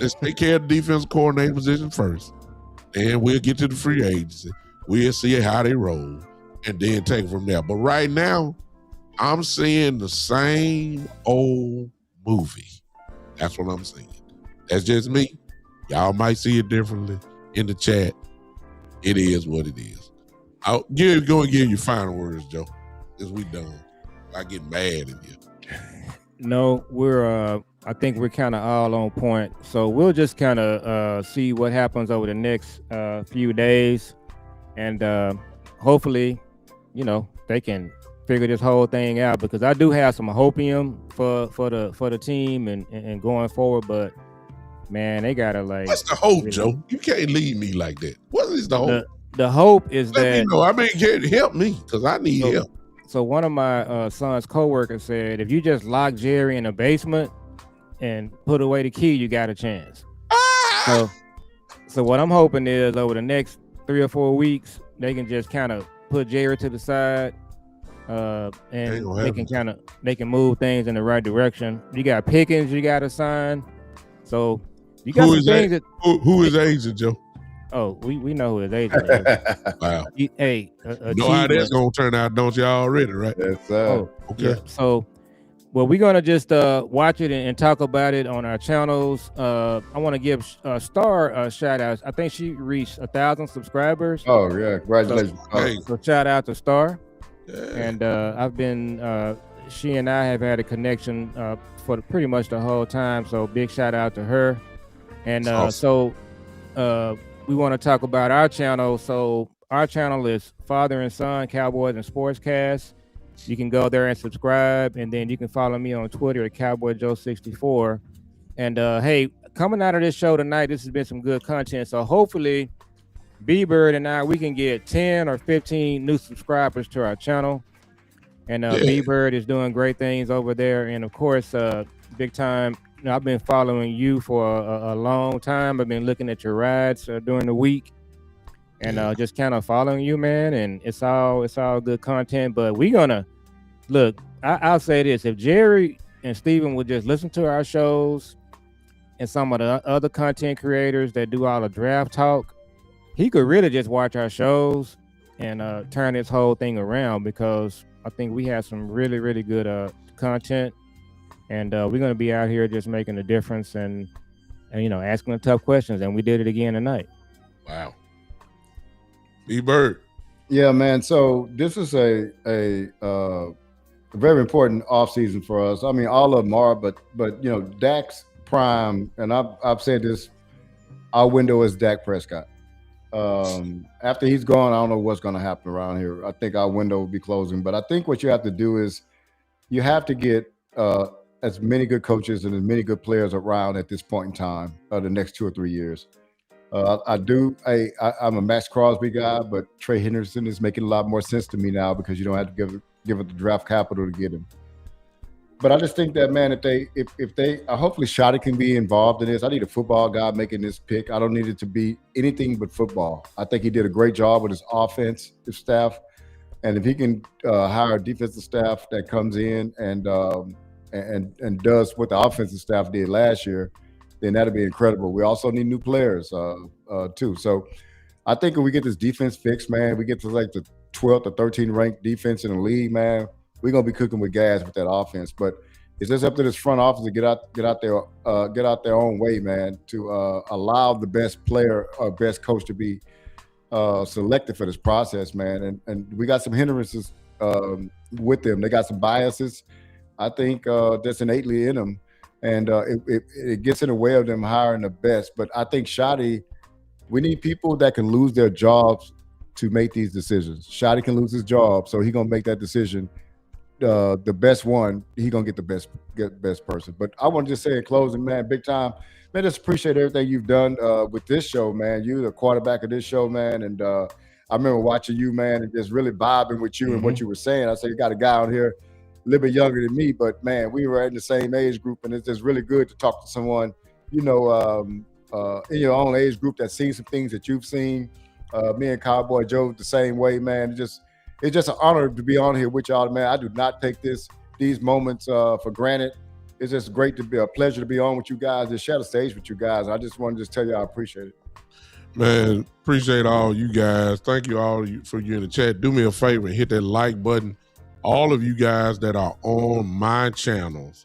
Let's take care of the defensive coordinator position first. And we'll get to the free agency. We'll see how they roll and then take it from there. But right now, I'm seeing the same old movie. That's what I'm saying. That's just me. Y'all might see it differently in the chat. It is what it is. Go and give your final words, Joe. As we done. I get mad at you.
No, I think we're kind of all on point. So we'll just kind of see what happens over the next few days. And hopefully, they can figure this whole thing out, because I do have some hopium for the team and going forward, but man, they gotta
what's the hope, Joe? You can't leave me like that. What is the hope?
The hope is that
help me, because I need help.
So one of my son's coworkers said, if you just lock Jerry in the basement and put away the key, you got a chance. So what I'm hoping is over the next 3 or 4 weeks, they can just kind of put Jerry to the side. And they can move things in the right direction. You got Pickens, you got to sign. So you got some things that
who is agent, Joe?
Oh, we know who his agent is.
Wow.
You
know how that's gonna turn out, don't you already, right?
Yes, sir.
Okay.
Yeah. So we're gonna just watch it and talk about it on our channels. I want to give Star a shout out. I think she reached 1,000 subscribers.
Oh yeah, congratulations.
So shout out to Star.
Yeah.
And I've been, she and I have had a connection for pretty much the whole time. So big shout out to her. And
awesome.
We want to talk about our channel. So our channel is Father and Son Cowboys and Sportscast. You can go there and subscribe, and then you can follow me on Twitter at Cowboy Joe 64. And hey, coming out of this show tonight, this has been some good content. So hopefully, B-Bird and I, we can get 10 or 15 new subscribers to our channel. And B-Bird is doing great things over there. And of course, big time, I've been following you for a long time. I've been looking at your rides during the week and just kind of following you, man. And it's all good content. But we're gonna look. I'll say this: if Jerry and Steven would just listen to our shows and some of the other content creators that do all the draft talk, he could really just watch our shows and turn this whole thing around, because I think we have some really, really good content. And we're going to be out here just making a difference and asking the tough questions. And we did it again tonight.
Wow. B-Bird.
Yeah, man. So this is a very important offseason for us. I mean, all of them are, but Dak's prime, and I've said this, our window is Dak Prescott. After he's gone, I don't know what's going to happen around here. I think our window will be closing. But I think what you have to do is you have to get as many good coaches and as many good players around at this point in time, the next 2 or 3 years. I'm a Max Crosby guy, but Trey Henderson is making a lot more sense to me now because you don't have to give it the draft capital to get him. But I just think that, man, if they hopefully Shotty can be involved in this. I need a football guy making this pick. I don't need it to be anything but football. I think he did a great job with his offensive staff, and if he can hire a defensive staff that comes in and does what the offensive staff did last year, then that'd be incredible. We also need new players too. So I think if we get this defense fixed, man, we get to like the 12th or 13th ranked defense in the league, man, we're gonna be cooking with gas with that offense. But it's just up to this front office to get out their own way, man, to allow the best player or best coach to be selected for this process, man. And we got some hindrances with them. They got some biases, I think, that's innately in them. And it gets in the way of them hiring the best. But I think Shotty, we need people that can lose their jobs to make these decisions. Shotty can lose his job, so he's gonna make that decision. The best one, he's gonna get the best person. But I want to just say in closing, man, big time, man, just appreciate everything you've done with this show, man. You're the quarterback of this show, man. And I remember watching you, man, and just really vibing with you and what you were saying. I said, you got a guy out here a little bit younger than me, but man, we were in the same age group, and it's just really good to talk to someone, in your own age group that's seen some things that you've seen. Me and Cowboy Joe the same way, man. It's just an honor to be on here with y'all, man. I do not take these moments for granted. It's just great to be a pleasure to be on with you guys, to share the stage with you guys. I just want to tell you I appreciate it.
Man, appreciate all you guys. Thank you all for you in the chat. Do me a favor and hit that like button. All of you guys that are on my channels,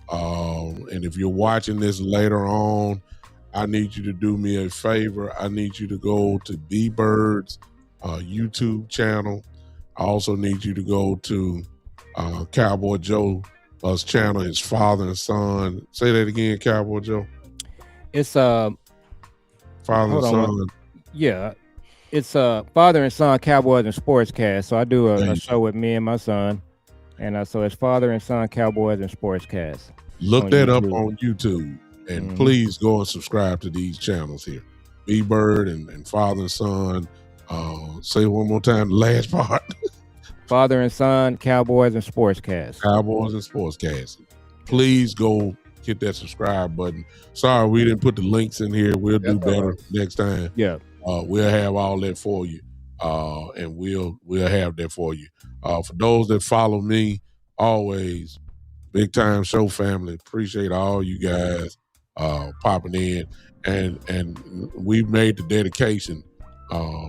and if you're watching this later on, I need you to do me a favor. I need you to go to B-Bird's YouTube channel. I also need you to go to Cowboy Joe's channel, his father and son. Say that again, Cowboy Joe.
It's
father and son.
Yeah. It's Father and Son Cowboys and Sportscast. So I do a show with me and my son. And so it's Father and Son Cowboys and Sportscast.
Look that up on YouTube. And please go and subscribe to these channels here. B-Bird and Father and Son. Say it one more time, the last part.
Father and Son Cowboys and Sportscast.
Cowboys and Sportscast. Please go hit that subscribe button. Sorry we didn't put the links in here. We'll do better next time.
Yeah.
We'll have all that for you, and we'll have that for you. For those that follow me, always big time show family. Appreciate all you guys popping in, and we made the dedication.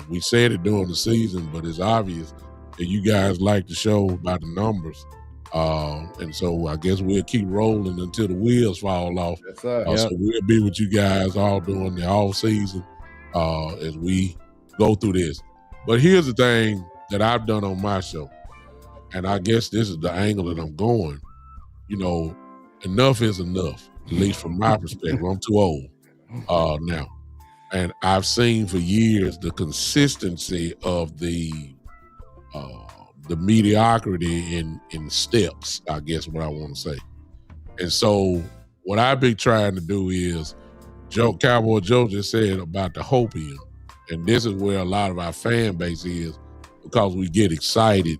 We said it during the season, but it's obvious that you guys like the show by the numbers, and so I guess we'll keep rolling until the wheels fall off.
Yes, sir.
So we'll be with you guys all during the off season. As we go through this. But here's the thing that I've done on my show, and I guess this is the angle that I'm going. Enough is enough, at least from my perspective. I'm too old now. And I've seen for years the consistency of the mediocrity in steps, I guess what I want to say. And so what I've been trying to do is, Cowboy Joe just said about the hopium, and this is where a lot of our fan base is, because we get excited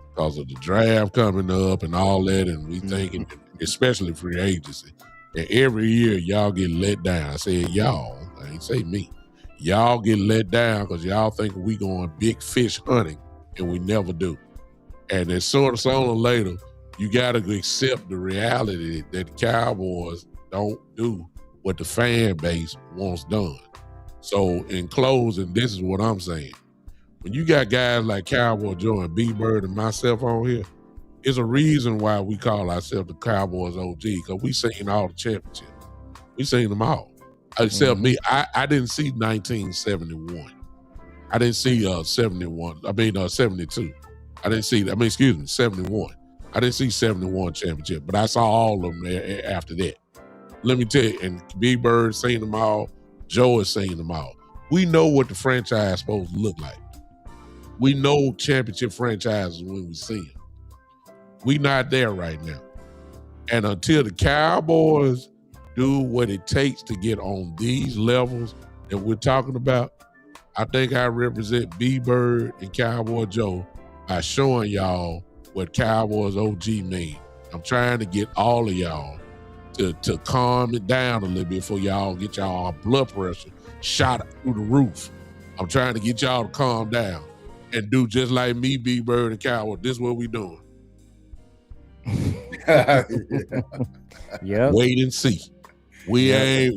because of the draft coming up and all that, and we thinking, especially free agency, and every year y'all get let down. I said y'all, I ain't say me. Y'all get let down because y'all think we going big fish hunting, and we never do. And then sooner or later, you got to accept the reality that the Cowboys don't do what the fan base wants done. So in closing, this is what I'm saying. When you got guys like Cowboy Joe and B-Bird and myself on here, it's a reason why we call ourselves the Cowboys OG, because we seen all the championships. We seen them all. Except me, I didn't see 1971. I didn't see 71. 72. I didn't see, 71. I didn't see 71 championship, but I saw all of them after that. Let me tell you, and B-Bird seen them all, Joe has seen them all. We know what the franchise is supposed to look like. We know championship franchises when we see them. We not there right now. And until the Cowboys do what it takes to get on these levels that we're talking about, I think I represent B-Bird and Cowboy Joe by showing y'all what Cowboys OG mean. I'm trying to get all of y'all to calm it down a little bit before y'all get y'all blood pressure shot through the roof. I'm trying to get y'all to calm down and do just like me, B-Bird and Cowboy. This is what we doing.
Yeah.
Wait and see. We ain't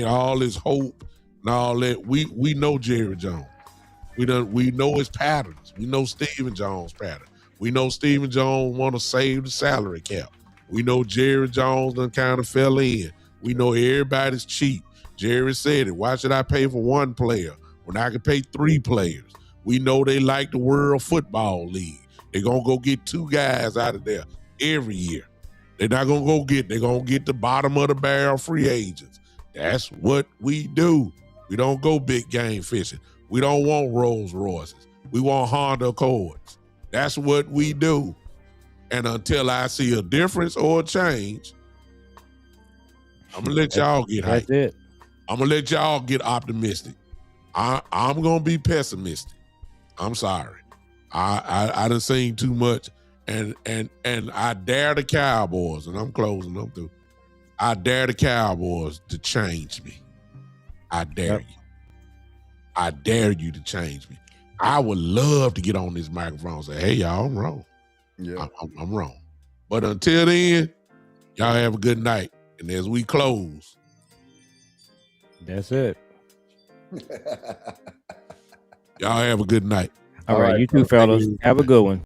all this hope and all that. We know Jerry Jones. We know his patterns. We know Stephen Jones' pattern. We know Stephen Jones want to save the salary cap. We know Jerry Jones done kind of fell in. We know everybody's cheap. Jerry said it. Why should I pay for one player when I can pay 3 players? We know they like the World Football League. They're going to go get 2 guys out of there every year. They're not going to they're going to get the bottom of the barrel free agents. That's what we do. We don't go big game fishing. We don't want Rolls Royces. We want Honda Accords. That's what we do. And until I see a difference or a change, I'm going to let y'all get hyped.
That's it.
I'm going to let y'all get optimistic. I'm going to be pessimistic. I'm sorry. I done seen too much. And I dare the Cowboys, and I'm closing up through. I dare the Cowboys to change me. I dare you. I dare you to change me. I would love to get on this microphone and say, hey, y'all, I'm wrong.
Yeah.
I'm wrong. But until then, y'all have a good night. And as we close.
That's it.
Y'all have a good night.
All right, you too, fellas. Have a good one.